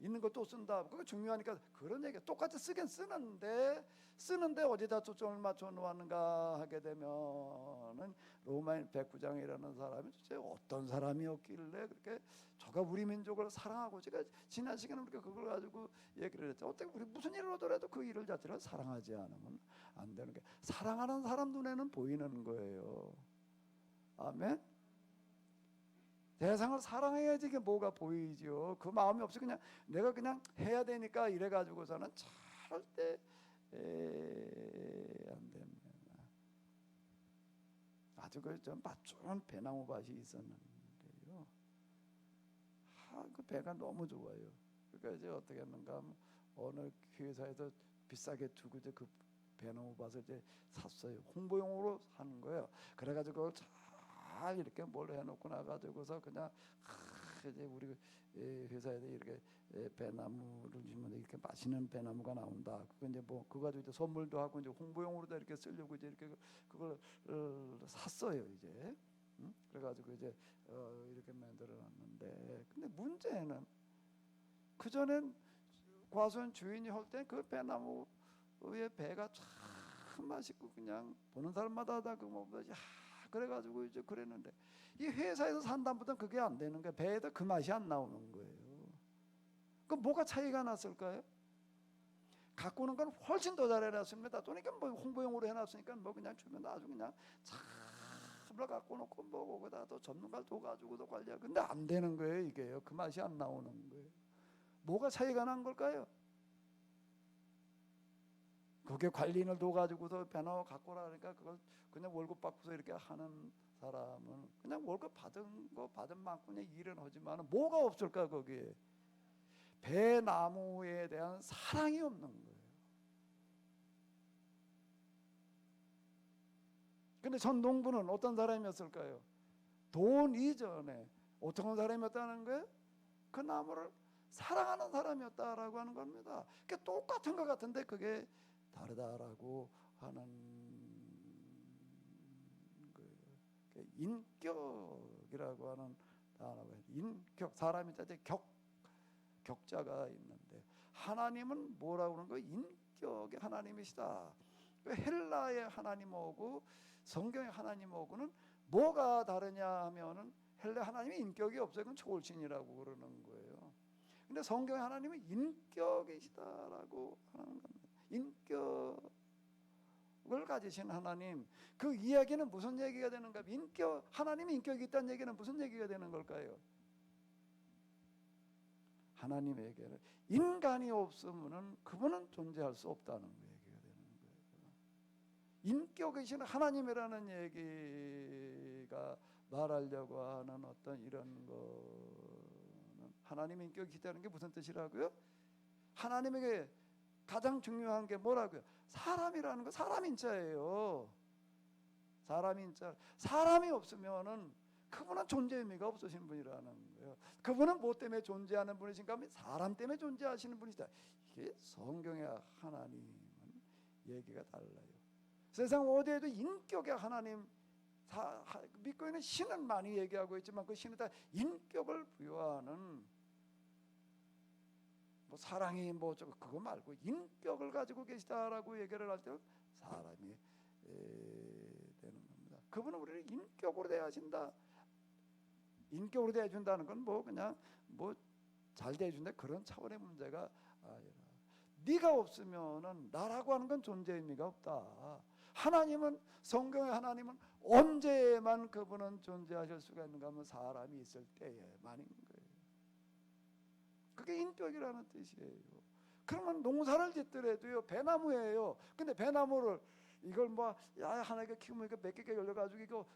있는 걸 또 쓴다. 그거 중요하니까 그런 얘기 똑같이 쓰긴 쓰는데 어디다 초점을 맞춰 놓았는가 하게 되면은, 로마인 백부장이라는 사람이 도대체 어떤 사람이었길래 그렇게 저가 우리 민족을 사랑하고, 제가 지난 시간에 우리가 그걸 가지고 얘기를 했죠. 어떻게 우리 무슨 일을 하더라도 그 일을 자체를 사랑하지 않으면 안 되는 게, 사랑하는 사람 눈에는 보이는 거예요. 아멘. 대상을 사랑해야지 이게 뭐가 보이죠. 그 마음이 없이 그냥 내가 그냥 해야 되니까 이래 가지고서는 절대 안 됩니다. 아주 좀 맞춤한 배나무 밭이 있었는데요. 그 배가 너무 좋아요. 그러니까 이제 어떻게 했는가 하면, 어느 회사에서 비싸게 주고 이제 그 배나무 밭을 이제 샀어요. 홍보용으로 사는 거예요. 그래가지고 그걸 잘 이렇게 뭘 해놓고 나가지고서 그냥 이제 우리 회사에서 이렇게 배나무를 주면 이렇게 맛있는 배나무가 나온다. 그거 이제 뭐 그거 가지고 이제 선물도 하고 이제 홍보용으로도 이렇게 쓰려고 이제 이렇게 그걸 샀어요. 이제 그래가지고 이제 이렇게 만들어놨는데, 근데 문제는 그 전엔 과수원 주인이 할 때 그 배나무의 배가 참 맛있고 그냥 보는 사람마다 다 그 뭐 그래가지고 이제 그랬는데, 이 회사에서 산 다음부터는 그게 안 되는 거예요. 배에도 그 맛이 안 나오는 거예요. 그 뭐가 차이가 났을까요? 갖고 오는 건 훨씬 더 잘해놨습니다. 그러니까 뭐 홍보용으로 해놨으니까 뭐 그냥 주면 아주 그냥 참을 갖고 놓고 뭐 거기다 또 전문가를 둬가지고도 관리하고, 근데 안 되는 거예요. 이게요. 그 맛이 안 나오는 거예요. 뭐가 차이가 난 걸까요? 그게 관리인을 둬가지고서 배나무 갖고 오라 그러니까 그걸 그냥 월급 받고서 이렇게 하는 사람은 그냥 월급 받은 만큼 그냥 일은 하지만 뭐가 없을까 거기에? 배나무에 대한 사랑이 없는 거예요. 근데 전 농부는 어떤 사람이었을까요? 돈 이전에 어떤 사람이었다는 거예요? 그 나무를 사랑하는 사람이었다라고 하는 겁니다. 그러니까 똑같은 것 같은데 그게 다르다라고 하는 거예요. 인격이라고 하는 단어가, 인격, 사람이 자체 격자가 있는데, 하나님은 뭐라고 하는 거예요? 인격의 하나님이시다. 헬라의 하나님하고 성경의 하나님하고는 뭐가 다르냐 하면은, 헬라 하나님이 인격이 없어요. 그건 초월신이라고 그러는 거예요. 근데 성경의 하나님은 인격이시다라고 하는 겁니다. 인격을 가지신 하나님, 그 이야기는 무슨 얘기가 되는가? 하나님이 인격이 있다는 얘기는 무슨 얘기가 되는 걸까요? 하나님에게는 인간이 없으면은 그분은 존재할 수 없다는 얘기가 되는 거예요. 인격이신 하나님이라는 얘기가 말하려고 하는 어떤 이런 거는, 하나님의 인격이 있다는 게 무슨 뜻이라고요? 하나님에게 가장 중요한 게 뭐라고요? 사람이라는 거, 사람인자예요. 사람인자. 사람이 없으면은 그분은 존재 의미가 없으신 분이라는 거예요. 거예요. 그분은 뭐 때문에 존재하는 분이신가 하면 사람 때문에 존재하시는 분이다. 이게 성경의 하나님은 얘기가 달라요. 세상 어디에도 인격의 하나님 믿고 있는 신은 많이 얘기하고 있지만 그 신은 다 인격을 부여하는 뭐 사랑이 뭐 어쩌고 그거 말고 인격을 가지고 계시다라고 얘기를 할 때 사람이 되는 겁니다. 그분은 우리를 인격으로 대하신다. 인격으로 대해준다는 건 뭐 그냥 뭐 잘 대해준다 그런 차원의 문제가 아니라 네가 없으면은 나라고 하는 건 존재 의미가 없다. 하나님은 성경의 하나님은 언제만 그분은 존재하실 수가 있는가 하면 사람이 있을 때에만인 거예요. 그게 인격이라는 뜻이에요. 그러면 농사를 짓더라도요 배나무예요. 근데 배나무를 이걸 뭐 야 하나가 키우면 이거 몇 개가 열려가지고 이거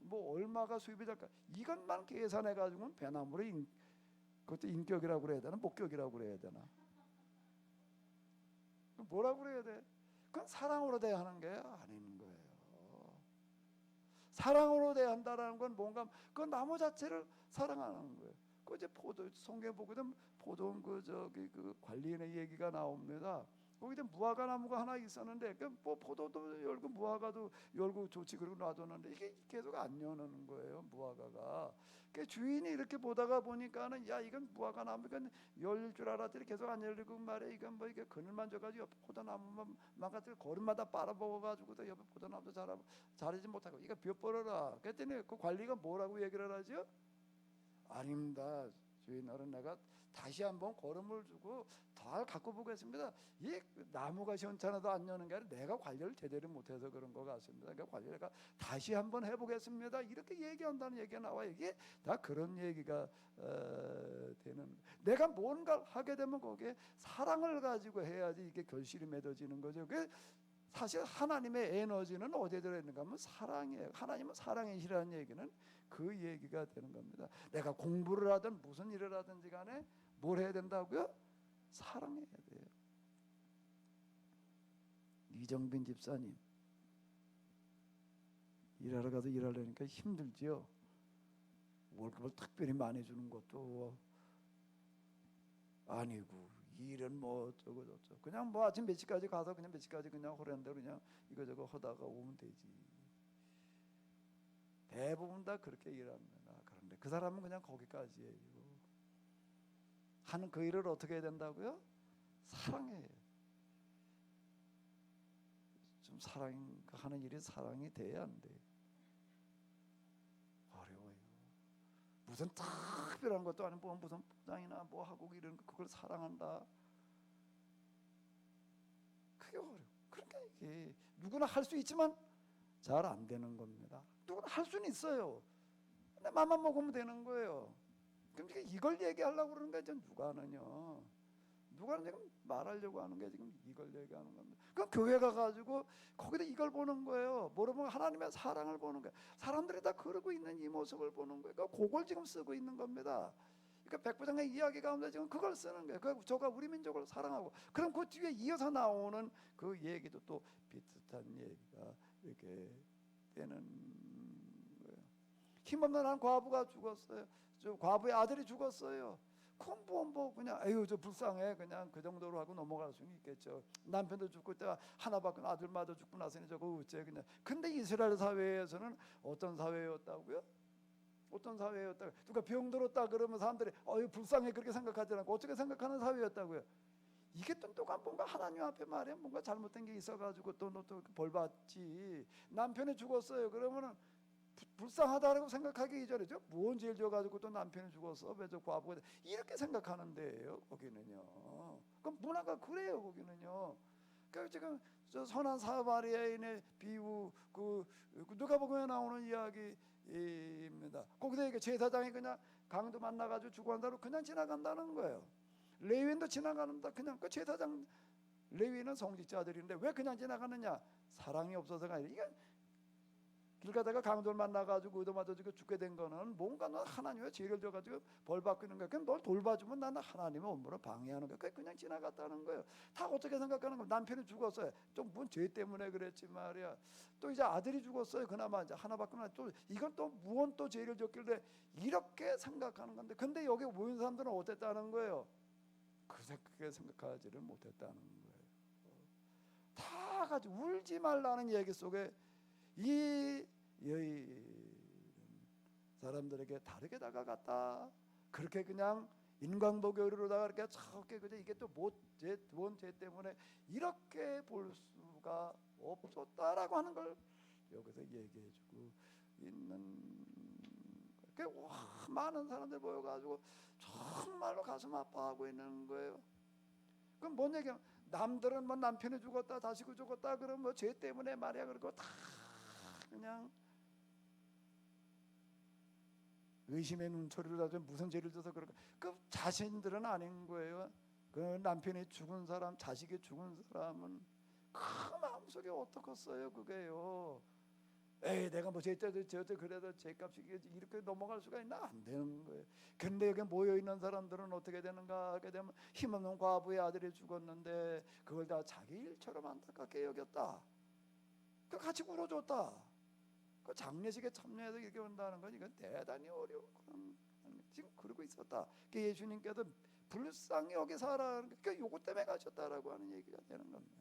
뭐 얼마가 수입이 될까 이것만 계산해 가지고는 배나무를 그것도 인격이라고 그래야 되나 목격이라고 그래야 되나 뭐라고 그래야 돼? 그건 사랑으로 대하는 게 아닌 거예요. 사랑으로 대한다라는 건 뭔가 그 나무 자체를 사랑하는 거예요. 그 이제 성경 보게 되면 포도원 그 관리인의 얘기가 나옵니다. 거기다 무화과 나무가 하나 있었는데 뭐 포도도 열고 무화과도 열고 좋지 그러고 놔뒀는데 이게 계속 안 여는 거예요. 무화과가. 그 주인이 이렇게 보다가 보니까는 야 이건 무화과 나무가 열릴 줄 알았더니 계속 안 열리고 말이야. 이건 뭐 이게 그늘만 져가지고 옆에 포도나무만 망가뜨려 걸음마다 빨아먹어가지고 또 옆에 포도나무도 자라지 못하고 이거 벼버려라. 그랬더니 그 관리가 뭐라고 얘기를 하죠? 아닙니다. 주인어른 내가 다시 한번 걸음을 주고 잘 갖고 보겠습니다. 이 나무가 시원찮아도 안 여는 게 아니라 내가 관리를 제대로 못해서 그런 것 같습니다. 그러니까 관리를 다시 한번 해보겠습니다. 이렇게 얘기한다는 얘기가 나와요. 이게 다 그런 얘기가 되는. 내가 뭔가를 하게 되면 거기에 사랑을 가지고 해야지 이게 결실이 맺어지는 거죠. 사실 하나님의 에너지는 어디에 들어있는가 하면 사랑이에요. 하나님은 사랑이시라는 얘기는 그 얘기가 되는 겁니다. 내가 공부를 하든 무슨 일을 하든지 간에 뭘 해야 된다고요? 사랑해야 돼요. 이정빈 집사님 일하러 가서 일하려니까 힘들지요. 월급을 특별히 많이 주는 것도 아니고 일은 뭐 어쩌고 저쩌고 그냥 뭐 아침 몇 시까지 가서 그냥 몇 시까지 그냥 호련한 대로 그냥 이거저거 하다가 오면 되지. 대부분 다 그렇게 일합니다. 그런데 그 사람은 그냥 거기까지예요. 하는 그 일을 어떻게 해야 된다고요? 사랑해요. 좀 하는 일이 사랑이 돼야 안 돼. 어려워요. 무슨 특별한 것도 아니고 무슨 포장이나 뭐 하고 이런 거 그걸 사랑한다. 그게 어려워. 그러니까 이게 누구나 할 수 있지만 잘 안 되는 겁니다. 누구나 할 수는 있어요. 근데 맘만 먹으면 되는 거예요. 그럼 이걸 얘기하려고 그러는 거야. 누가 하느냐. 누가 지금 말하려고 하는 게 지금 이걸 얘기하는 겁니다. 그럼 교회 가가지고 거기다 이걸 보는 거예요. 뭐로 보면 하나님의 사랑을 보는 거예요. 사람들이 다 그러고 있는 이 모습을 보는 거예요. 그걸 지금 쓰고 있는 겁니다. 그러니까 백부장의 이야기 가운데 지금 그걸 쓰는 거예요. 저가 우리 민족을 사랑하고 그럼 그 뒤에 이어서 나오는 그 얘기도 또 비슷한 얘기가 이렇게 되는 거예요. 힘없는 한 과부가 죽었어요. 저 과부의 아들이 죽었어요. 그건 뭐 그냥 에휴 저 불쌍해 그냥 그 정도로 하고 넘어갈 수는 있겠죠. 남편도 죽고 때 하나밖에 아들마저 죽고 나서는 저거 어째 그냥. 근데 이스라엘 사회에서는 어떤 사회였다고요? 어떤 사회였다? 누가 병 들었다 그러면 사람들이 어이 불쌍해 그렇게 생각하지 않고 어떻게 생각하는 사회였다고요? 이게 또 뭔가 하나님 앞에 말이야 뭔가 잘못된 게 있어가지고 또 벌 받지. 남편이 죽었어요. 그러면은 불쌍하다라고 생각하기 이전에 뭔 죄를 져가지고 또 남편이 죽었어 왜 저 과부가 이렇게 생각하는 데예요. 거기는요. 그럼 문화가 그래요. 거기는요. 그러니까 지금 저 선한 사마리아인의 비유 그 누가복음에 나오는 이야기입니다. 거기서 이게 제사장이 그냥 강도 만나가지고 죽어간다고 그냥 지나간다는 거예요. 레위인도 지나가는다. 그냥 그 제사장 레위인은 성직자들인데 왜 그냥 지나가느냐? 사랑이 없어서가 아니라 이건 길 가다가 강도를 만나가지고 얻어맞아지고 죽게 된 거는 뭔가 너 하나님의 죄를 져가지고 벌 받고 있는 거야. 그럼 널 돌봐주면 나는 하나님의 업무를 방해하는 거야. 그냥 지나갔다는 거예요. 다 어떻게 생각하는 거야? 남편이 죽었어요. 좀 뭔 죄 때문에 그랬지 말이야. 또 이제 아들이 죽었어요. 그나마 이제 하나밖에 없나. 또 이건 또 무언 또 죄를 졌길래 이렇게 생각하는 건데, 근데 여기 모인 사람들은 어땠다는 거예요? 그렇게 생각하지를 못했다는 거예요. 다 같이 울지 말라는 얘기 속에 이 여인 사람들에게 다르게 다가갔다. 그렇게 그냥 인광보교로다가 이렇게 저렇게 그냥 이게 또 뭔 죄 때문에 이렇게 볼 수가 없었다라고 하는 걸 여기서 얘기해주고 있는. 많은 사람들 모여가지고 정말로 가슴 아파하고 있는 거예요. 그럼 뭔 얘기야? 남들은 뭐 남편이 죽었다, 자식이 죽었다, 그러면 뭐 죄 때문에 말이야. 그리고 다 그냥 의심의 눈초리를 가지고 무슨 죄를 져서 그럴까? 그 자신들은 아닌 거예요. 그 남편이 죽은 사람, 자식이 죽은 사람은 그 마음속에 어떻겠어요, 그게요. 에이, 내가 뭐 죄죄죄 그래도 죄값이 이렇게 넘어갈 수가 있나? 안 되는 거예요. 근데 여기 모여 있는 사람들은 어떻게 되는가 하게 되면 힘없는 과부의 아들이 죽었는데 그걸 다 자기 일처럼 안타깝게 여겼다. 그 같이 울어줬다. 그 장례식에 참여해서 이렇게 온다는 건 이건 대단히 어려운 그런 지금 그러고 있었다. 예수님께서 불쌍히 여기 살아라는 게 그러니까 요것 때문에 가셨다라고 하는 얘기가 되는 겁니다.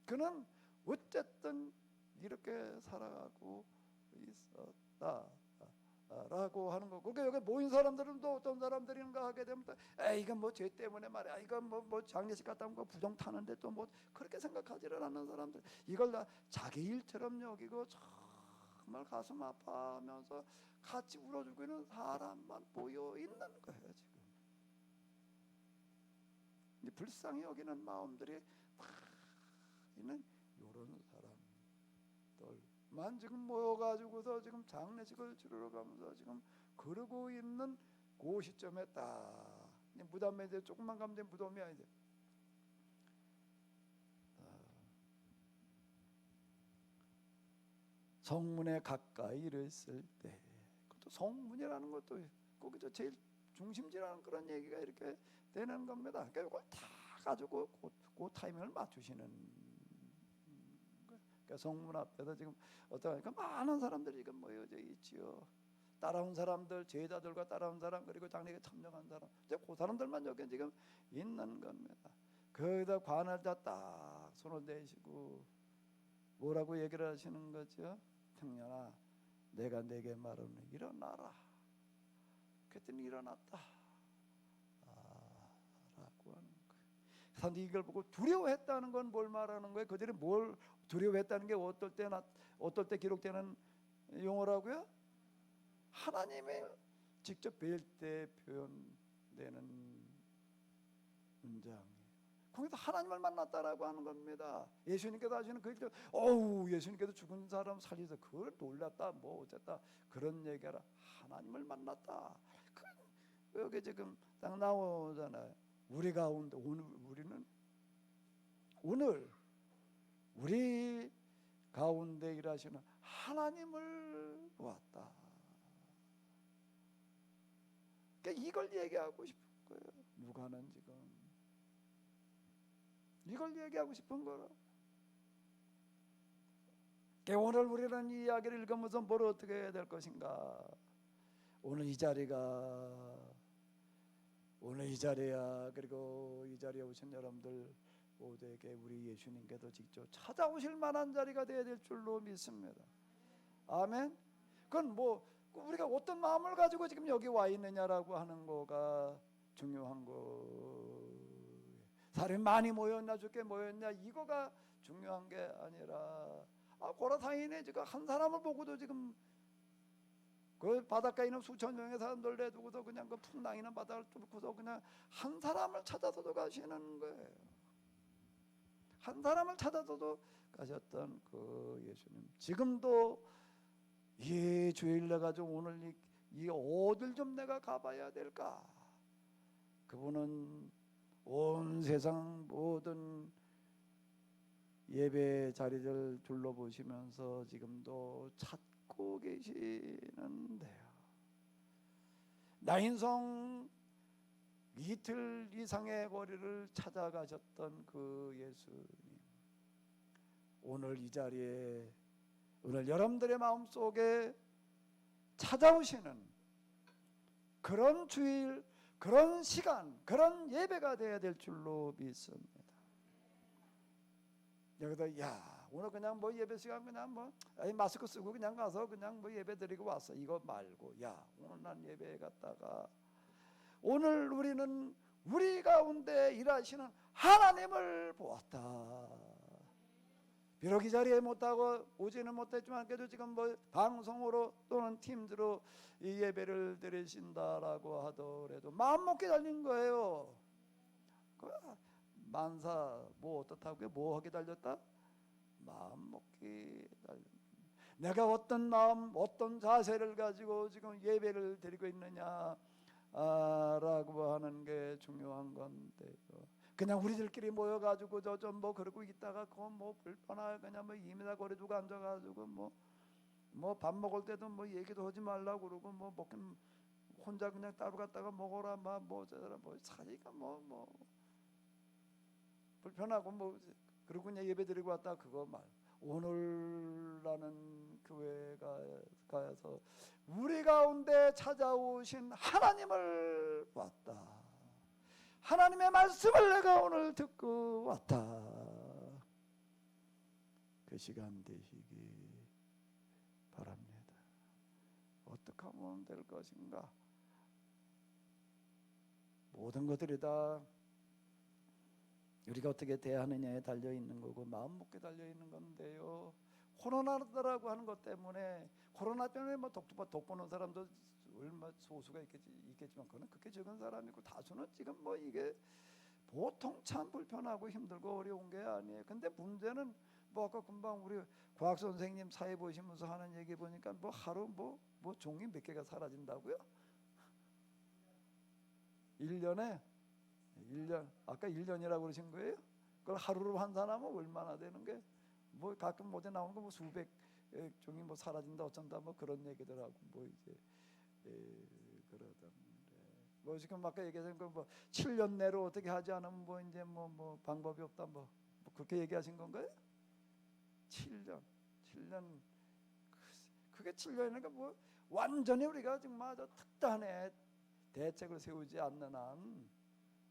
그는 어쨌든 이렇게 살아가고 있었다라고 하는 거고, 여기 모인 사람들은 또 어떤 사람들인가 하게 되면 이건 뭐 죄 때문에 말이야, 이건 뭐 장례식 갔다 온 거 부정 타는데 또 뭐 그렇게 생각하지를 않는 사람들, 이걸 다 자기 일처럼 여기고 정말 가슴 아파하면서 같이 울어주고 있는 사람만 모여 있는 거예요. 지금 이 불쌍히 여기는 마음들이 막 있는 이런 사람들만 지금 모여가지고서 지금 장례식을 치르러 가면서 지금 그러고 있는 그 시점에 딱 무덤에 이제 조금만 가면 된 무덤이 아니죠. 성문에 가까이 이르렀을 때, 그것도 성문이라는 것도 거기서 제일 중심지라는 그런 얘기가 이렇게 되는 겁니다. 그러니까 이걸 다 가지고 그 타이밍을 맞추시는. 그러니까 성문 앞에서 지금 어떠하니까 많은 사람들이 지금 모여져 있지요. 따라온 사람들, 제자들과 따라온 사람, 그리고 장례에 참여한 사람, 이제 그 사람들만 여기 지금 있는 겁니다. 거기다 관할자 딱 손을 대시고 뭐라고 얘기를 하시는 거죠? 청년아, 내가 내게 말하는 일어나라. 그랬더니 일어났다. 라고 하는 거예요. 사람들이 이걸 보고 두려워했다는 건 뭘 말하는 거예요? 그들이 뭘 두려워했다는 게 어떨 때 기록되는 용어라고요? 하나님이 직접 뵐 때 표현되는 문장이에요. 거기서 하나님을 만났다라고 하는 겁니다. 예수님께서 하시는 그 얘기죠. 예수님께서 죽은 사람 살리서 그걸 놀랐다, 뭐 어쨌다 그런 얘기하라. 하나님을 만났다. 여기 지금 딱 나오잖아요. 우리 가운데 우리는 오늘 우리 가운데 일하시는 하나님을 보았다. 그러니까 이걸 얘기하고 싶은 거예요. 누가는 지금 이걸 얘기하고 싶은 거라. 그러니까 오늘 우리는 이 이야기를 읽으면서 뭘 어떻게 해야 될 것인가. 오늘 이 자리야, 그리고 이 자리에 오신 여러분들 모두에게 우리 예수님께서 직접 찾아오실 만한 자리가 되어야 될 줄로 믿습니다. 아멘. 그건 뭐 우리가 어떤 마음을 가지고 지금 여기 와 있느냐라고 하는 거가 중요한 거. 사람이 많이 모였냐 적게 모였냐 이거가 중요한 게 아니라 고라타인에 지금 한 사람을 보고도 지금 그 바닷가에 있는 수천 명의 사람들 내두고서 그냥 그 풍랑이는 바다를 뚫고서 그냥 한 사람을 찾아서도 가시는 거예요. 한 사람을 찾아서도 가셨던 그 예수님, 지금도 이 주일 내가 좀 오늘 이 어딜 좀 내가 가봐야 될까. 그분은 온 세상 모든 예배 자리를 둘러보시면서 지금도 찾고 계시는데요. 나인성 이틀 이상의 거리를 찾아가셨던 그 예수님, 오늘 이 자리에, 오늘 여러분들의 마음속에 찾아오시는 그런 주일, 그런 시간, 그런 예배가 되어야 될 줄로 믿습니다. 여기다 야 오늘 그냥 뭐 예배 시간 그냥 뭐 마스크 쓰고 그냥 가서 그냥 뭐 예배 드리고 왔어, 이거 말고, 야 오늘 난 예배에 갔다가 오늘 우리는 우리 가운데 일하시는 하나님을 보았다. 비록 이 자리에 못하고 오지는 못했지만 그래도 지금 뭐 방송으로 또는 팀즈로 이 예배를 드리신다라고 하더라도 마음 먹게 달린 거예요. 만사 뭐 어떻다고, 뭐 하게 달렸다? 마음 먹게 달린. 내가 어떤 마음, 어떤 자세를 가지고 지금 예배를 드리고 있느냐 라고 하는 게 중요한 건데요. 그냥 우리들끼리 모여가지고 저 좀 뭐 그러고 있다가 그거 뭐 불편하게 그냥 뭐 2m 거리 두고 앉아가지고 뭐 밥 먹을 때도 뭐 얘기도 하지 말라고 그러고 뭐 먹긴 혼자 그냥 따로 갔다가 먹어라 뭐 저라 뭐 사니까 뭐 불편하고 뭐 그러고 그냥 예배 드리고 왔다 그거 말. 오늘라는 교회가 가서 우리 가운데 찾아오신 하나님을 봤다. 하나님의 말씀을 내가 오늘 듣고 왔다. 그 시간 되시기 바랍니다. 어떻게 하면 될 것인가? 모든 것들이 다 우리가 어떻게 대하느냐에 달려 있는 거고 마음 먹게 달려 있는 건데요. 코로나라고 하는 것 때문에, 코로나 때문에 뭐 독 보는 사람도 얼마 소수가 있겠지만 그거는 그렇게 적은 사람이고 다수는 지금 뭐 이게 보통 참 불편하고 힘들고 어려운 게 아니에요. 근데 문제는 뭐 아까 금방 우리 과학 선생님 사회 보시면서 하는 얘기 보니까 뭐 하루 뭐 종이 몇 개가 사라진다고요? 1년에 1년, 아까 1년이라고 그러신 거예요? 그걸 하루로 환산하면 얼마나 되는 게, 뭐 가끔 어제 나오는 거 뭐 수백 종이 뭐 사라진다 어쩐다 뭐 그런 얘기들하고 뭐 이제 그러던데, 뭐 지금 아까 얘기하신 거 뭐 7년 내로 어떻게 하지 않으면 뭐 이제 뭐 방법이 없다 뭐 그렇게 얘기하신 건가요? 7년 그게 7년이니까 뭐 완전히 우리가 정말 특단의 대책을 세우지 않는 한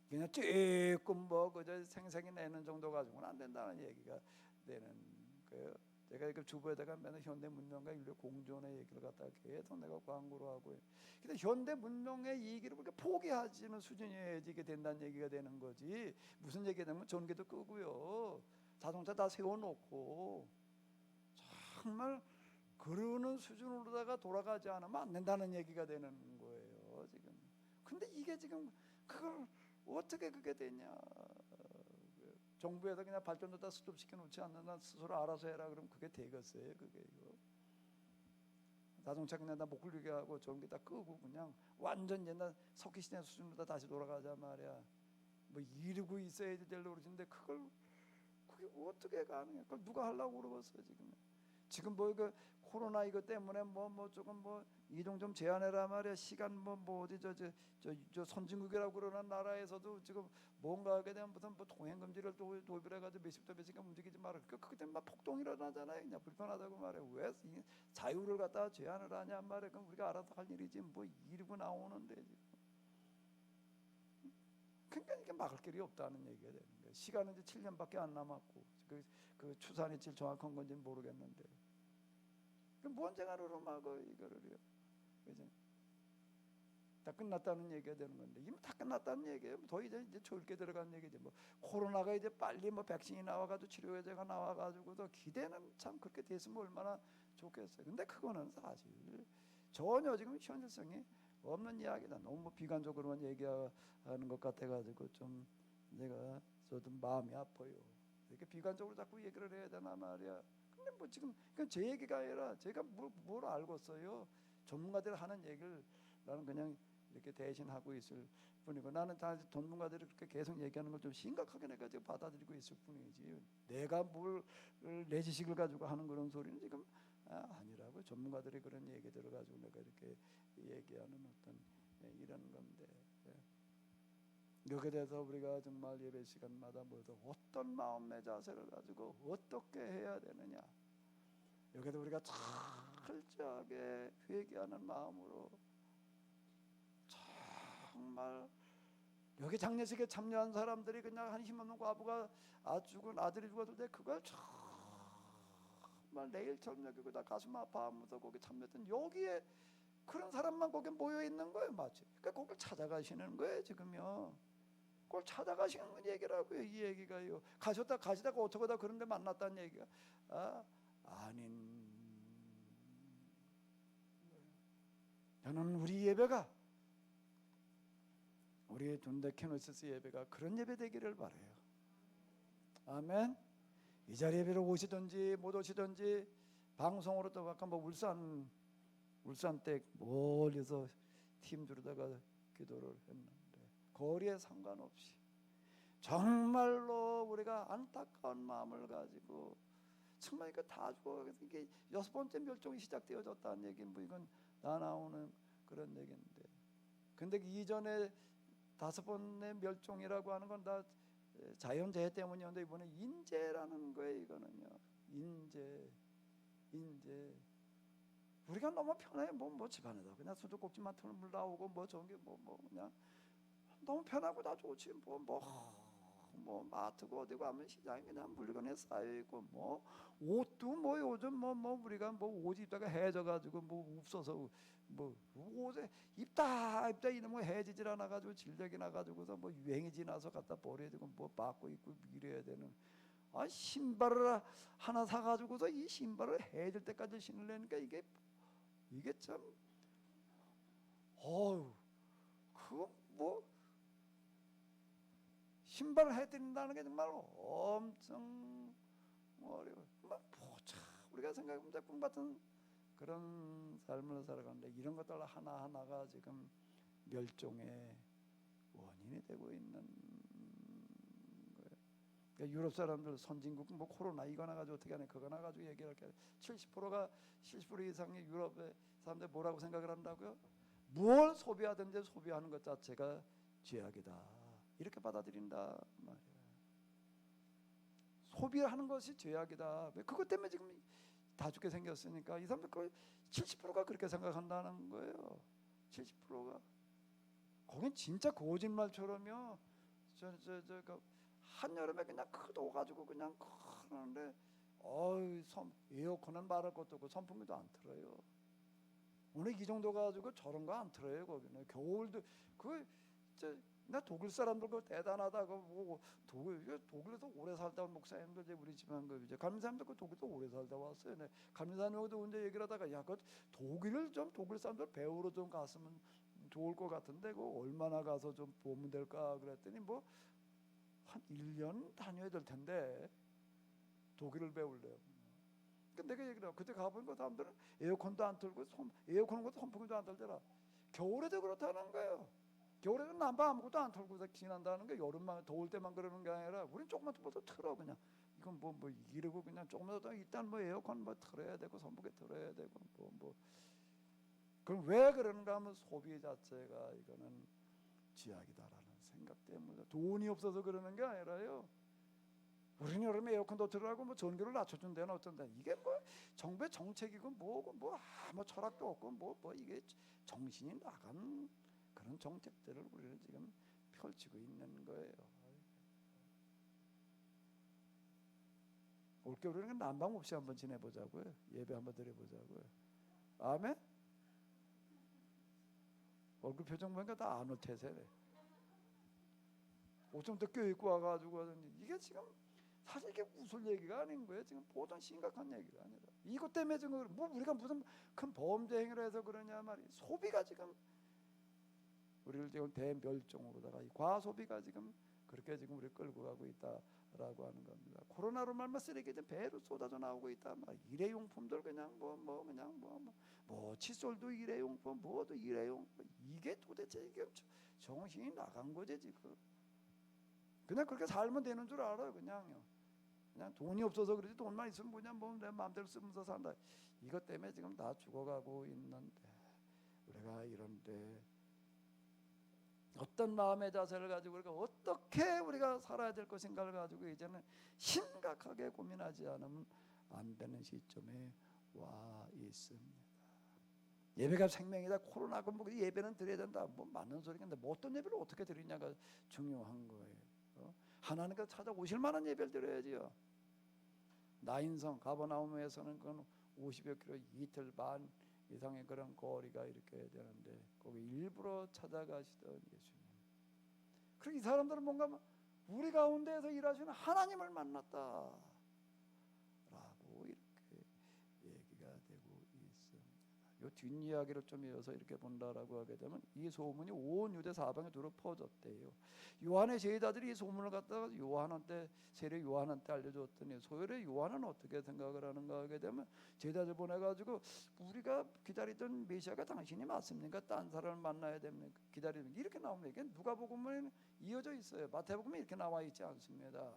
그냥 조금 뭐 그저 생생히 내는 정도 가지고는 안 된다는 얘기가 되는 거예요. 제가 그 주부에다가 맨날 현대 문명과 인류 공존의 얘기를 갖다가 계속 내가 광고로 하고, 근데 현대 문명의 얘기를 그렇게 포기하지는 수준이어야지 이게 된다는 얘기가 되는 거지. 무슨 얘기가 되면 전기도 끄고요, 자동차 다 세워놓고 정말 그러는 수준으로다가 돌아가지 않으면 안 된다는 얘기가 되는 거예요 지금. 근데 이게 지금 그걸 어떻게 그게 되냐? 정부에서 그냥 발전도 다 스톱시켜 놓지 않는 한 스스로 알아서 해라 그러면 그게 되겠어요? 그게 이거 자동차 그냥 다 못 굴리게 하고 전기 다 끄고 그냥 완전 옛날 석기 시대 수준으로 다시 돌아가자 말이야. 뭐 이러고 있어야 될 노릇인데 그게 어떻게 가능해? 그걸 누가 하려고 그러겠어 지금 뭐 그 코로나 이거 때문에 뭐 조금 뭐 이동 좀 제한해라 말이야. 시간 뭐 어디 저 선진국이라고 그러는 나라에서도 지금 뭔가 하게 되면 무슨 뭐 통행 금지를 도입을 해가지고 몇십 시간 움직이지 말아. 그때 막 폭동이 일어나잖아요. 그냥 불편하다고 말해. 왜 자유를 갖다가 제한을 하냐 말이야. 그럼 우리가 알아서 할 일이지 뭐 이러고 나오는데 지금. 그러니까 이게 막을 길이 없다는 얘기가 되는 거예요. 시간은 이제 7년밖에 안 남았고 그 추산이 제일 정확한 건지는 모르겠는데. 뭔 재간으로 막어 이거를요? 그죠? 다 끝났다는 얘기가 되는 건데 이미 다 끝났다는 얘기예요. 더 이제 좋게 들어간 얘기죠. 뭐 코로나가 이제 빨리 뭐 백신이 나와가지고 치료제가 나와가지고도 기대는 참 그렇게 됐으면 얼마나 좋겠어요. 근데 그거는 사실 전혀 지금 현실성이 없는 이야기다. 너무 비관적으로만 얘기하는 것 같아가지고 좀 내가 저도 마음이 아파요. 이렇게 비관적으로 자꾸 얘기를 해야 되나 말이야. 근데 뭐 지금 그건 제 얘기가 아니라 제가 뭘 알겠어요. 전문가들 하는 얘기를 나는 그냥 이렇게 대신하고 있을 뿐이고, 나는 다 전문가들이 그렇게 계속 얘기하는 걸 좀 심각하게 내가 지금 받아들이고 있을 뿐이지, 내가 뭘 내 지식을 가지고 하는 그런 소리는 지금 아니라고. 전문가들이 그런 얘기들을 가지고 내가 이렇게 얘기하는 어떤 이런 건데, 여기에 대해서 우리가 정말 예배 시간마다 모두 어떤 마음의 자세를 가지고 어떻게 해야 되느냐, 여기에도 우리가 철저하게 회개하는 마음으로 정말, 여기 장례식에 참여한 사람들이 그냥 한 힘없는 과부가 죽은 아들이 죽었을 때 그걸 정말 내일처럼 여기고 다 가슴 아파하면서 거기 참여했던, 여기에 그런 사람만 거기 모여 있는 거예요, 마치. 그러니까 거길 찾아가시는 거예요 지금요. 그걸 찾아가시는 얘기라고요. 이 얘기가요. 가시다가 어쩌고다 그런데 만났다는 얘기가 아닌. 저는 우리 예배가, 우리 둔데케노시스 예배가 그런 예배 되기를 바라요. 아멘. 이 자리 예배로 오시든지 못 오시든지, 방송으로 또 아까 뭐 울산 댁 멀리서 팀 두르다가 기도를 했는데, 거리에 상관없이 정말로 우리가 안타까운 마음을 가지고, 정말 이거 다 죽어가서 이게 6번째 멸종이 시작되어졌다는 얘기는 뭐 이건 다 나오는 그런 얘기인데, 근데 이전에 5번의 멸종이라고 하는 건 다 자연재해 때문이었는데, 이번에 인재라는 거예요. 이거는요, 인재. 우리가 너무 편해. 뭐 집안에다 그냥 수도꼭지만 틀면 물 나오고, 뭐 저기 뭐 그냥 너무 편하고 다 좋지. 뭐 마트고 어디 가면 시장에 그냥 물건에 쌓여 있고, 뭐 옷도 뭐 요즘 뭐 우리가 뭐 옷 입다가 해져 가지고 뭐 없어서 뭐 옷에 입다 이놈의 해지질 않아 가지고 질력이 나 가지고서 뭐 유행이 지나서 갖다 버려야 되고, 뭐 바꿔 입고 이래야 되는. 신발을 하나 사 가지고서 이 신발을 해질 때까지 신으려니까 이게 참, 그거 뭐 신발을 해드린다는 게 정말 엄청 어려워요. 우리가 생각해보면 꿈 같은 그런 삶을 살아가는데, 이런 것들 하나하나가 지금 멸종의 원인이 되고 있는 거예요. 그러니까 유럽 사람들, 선진국 뭐 코로나 이거 나가지고 어떻게 하냐, 그거 나가지고 얘기할 게 70% 이상의 유럽의 사람들 뭐라고 생각을 한다고요? 뭘 소비하든지 소비하는 것 자체가 죄악이다, 이렇게 받아들인다 말이야. 소비하는 것이 죄악이다. 왜? 그것 때문에 지금 다 죽게 생겼으니까. 이 사람들 거의 70%가 그렇게 생각한다는 거예요. 70%가. 거긴 진짜 거짓말처럼요. 한여름에 그냥 더워가지고 그냥 그러는데, 에어컨은 말할 것도 없고 선풍기도 안 틀어요. 오늘 이 정도 가지고 저런 거 안 틀어요. 거기는 겨울도 나 독일 사람들 그거 대단하다고 보고, 독일에서 오래 살다 온 목사님들, 이제 우리 집안 그 이제 감리사님들 그 독일에서 오래 살다 왔어요. 네. 감리사님하고도 이제 얘기를 하다가, 그 독일 사람들 배우러 좀 갔으면 좋을 것 같은데, 그 얼마나 가서 좀 보면 될까 그랬더니, 뭐 한 1년 다녀야 될 텐데 독일을 배울래요. 근데 내가 얘기를 하고, 그때 가보니까 사람들은 에어컨도 안 틀고 에어컨은 것도 선풍기도 안 틀더라. 겨울에도 그렇다는 거예요. 겨울에는 난방 아무것도 안 틀고 지난다는 게, 여름만 더울 때만 그러는 게 아니라 우린 조금만 더 틀어. 그냥 이건 뭐 이러고 그냥 조금만 더 일단 뭐 에어컨 뭐 틀어야 되고 선풍기 틀어야 되고 뭐 그럼 왜 그러는가 하면, 소비 자체가 이거는 죄악이다라는 생각 때문에. 돈이 없어서 그러는 게 아니라요, 우리는 여름에 에어컨도 틀으라고 뭐 전기를 낮춰준 데는 어쩐다, 이게 뭐 정부의 정책이고 뭐고 뭐 아무 철학도 없고 뭐 이게 정신이 나간 그런 정책들을 우리는 지금 펼치고 있는 거예요. 올겨울에는 난방 없이 한번 지내보자고요. 예배 한번 드려보자고요. 아멘. 얼굴 표정 보니까 다 안 올 태세래. 옷 좀 더 껴입고 와가지고, 이게 지금 사실 이게 웃을 얘기가 아닌 거예요. 지금 보통 심각한 얘기가 아니라, 이것 때문에 지금 뭐 우리가 무슨 큰 범죄 행위를 해서 그러냐 말이에요. 소비가 지금 우리를 지금 대멸종으로다가 이 과소비가 지금 그렇게 지금 우리 끌고 가고 있다라고 하는 겁니다. 코로나로 말마 쓰레기들 배로 쏟아져 나오고 있다. 막 일회용품들 그냥 뭐 칫솔도 일회용품, 뭐도 일회용품. 이게 도대체 이게 정신이 나간 거지 지금. 그냥 그렇게 살면 되는 줄 알아요. 그냥 돈이 없어서 그러지 돈만 있으면 그냥 뭐 내 마음대로 쓰면서 산다. 이것 때문에 지금 다 죽어가고 있는데 우리가 이런데 어떤 마음의 자세를 가지고 우리가 어떻게 우리가 살아야 될 것인가를 가지고 이제는 심각하게 고민하지 않으면 안 되는 시점에 와 있습니다. 예배가 생명이다. 코로나고 뭐 예배는 드려야 된다. 뭐 맞는 소리인데 뭐 어떤 예배를 어떻게 드리냐가 중요한 거예요. 하나님께서 찾아오실 만한 예배를 드려야지요. 나인성 가버나움에서는 그건 50여 킬로 이틀 반 이상의 그런 거리가 이렇게 되는데 거기 일부러 찾아가시던 예수님. 그리고 이 사람들은 뭔가 우리 가운데에서 일하시는 하나님을 만났다 라고 이렇게 얘기가 되고 있습니다. 이 뒷이야기를 좀 이어서 이렇게 본다라고 하게 되면 이 소문이 온 유대 사방에 두루 퍼졌대요. 요한의 제자들이 이 소문을 갖다가 세례 요한한테 알려줬더니 소열의 요한은 어떻게 생각을 하는가 하게 되면 제자들 보내가지고 우리가 기다리던 메시아가 당신이 맞습니까? 딴 사람을 만나야 됩니까? 기다리는 이렇게 나옵니다. 이게 누가복음에 이어져 있어요. 마태복음에 이렇게 나와 있지 않습니다.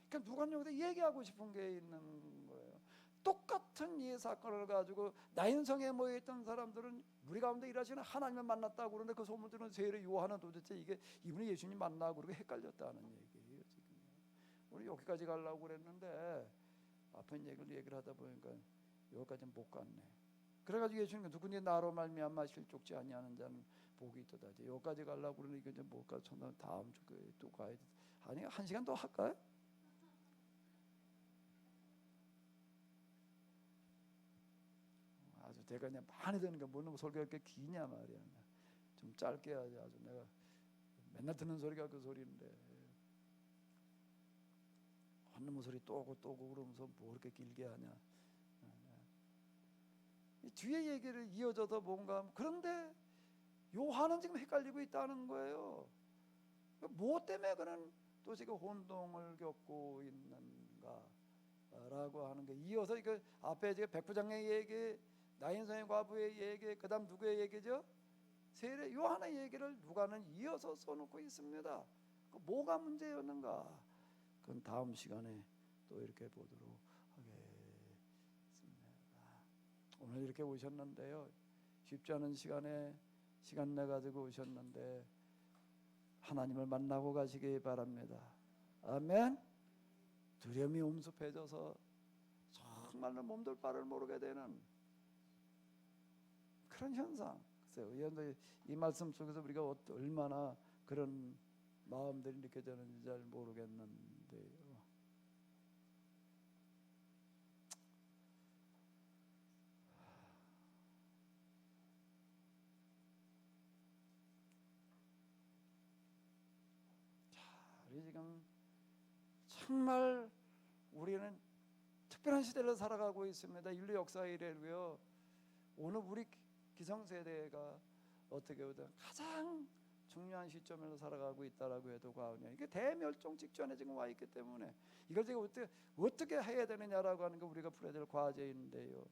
그러니까 누가 여기서 얘기하고 싶은 게 있는 거예요. 똑같은 이 사건을 가지고 나인성에 모여있던 사람들은 우리 가운데 일하시는 하나님을 만났다고 그러는데 그 소문 들은 세례 요한은 도대체 이게 이분이 예수님 만나고 그러고 헷갈렸다는 얘기예요. 지금 우리 여기까지 가려고 그랬는데 아픈 얘기를 하다 보니까 여기까지 못 갔네. 그래가지고 예수님은 누구니 나로 말미암아 실족지 아니하는 자는 복이 있도다. 여기까지 가려고 그러는데 이제 못 가. 다음 주에 또 가야 돼. 아니 1시간 더 할까요? 아주 내가 그냥 많이 듣는 뭐 설교가 이렇게 기냐 말이야. 좀 짧게 하지. 아주 내가 맨날 듣는 소리가 그 소리인데 한 놈의 소리 또 오고 그러면서 뭐 이렇게 길게 하냐. 이 뒤에 얘기를 이어져서 뭔가 그런데 요한은 지금 헷갈리고 있다는 거예요. 뭐 때문에 그는 또 지금 혼동을 겪고 있는가라고 하는 게 이어서 이거 앞에 지금 백부장의 얘기, 나인성의 과부의 얘기, 그다음 누구의 얘기죠? 세례 요한의 얘기를 누가는 이어서 써놓고 있습니다. 뭐가 문제였는가? 그건 다음 시간에 또 이렇게 보도록 하겠습니다. 오늘 이렇게 오셨는데요. 쉽지 않은 시간 내 가지고 오셨는데 하나님을 만나고 가시기 바랍니다. 아멘. 두려움이 엄습해져서 정말로 몸둘 바를 모르게 되는 그런 현상. 글쎄요. 이 말씀 속에서 우리가 얼마나 그런 마음들이 이렇게 되는지 잘 모르겠는데요. 우리 지금 정말 우리는 특별한 시대를 살아가고 있습니다. 인류 역사 이래로요. 오늘 우리 기성세대가 어떻게 보든 가장 중요한 시점에서 살아가고 있다라고 해도 과언이 아니에요. 이게 대멸종 직전에 지금 와 있기 때문에 이걸 지금 어떻게 해야 되느냐라고 하는 게 우리가 풀어야 될 과제인데요.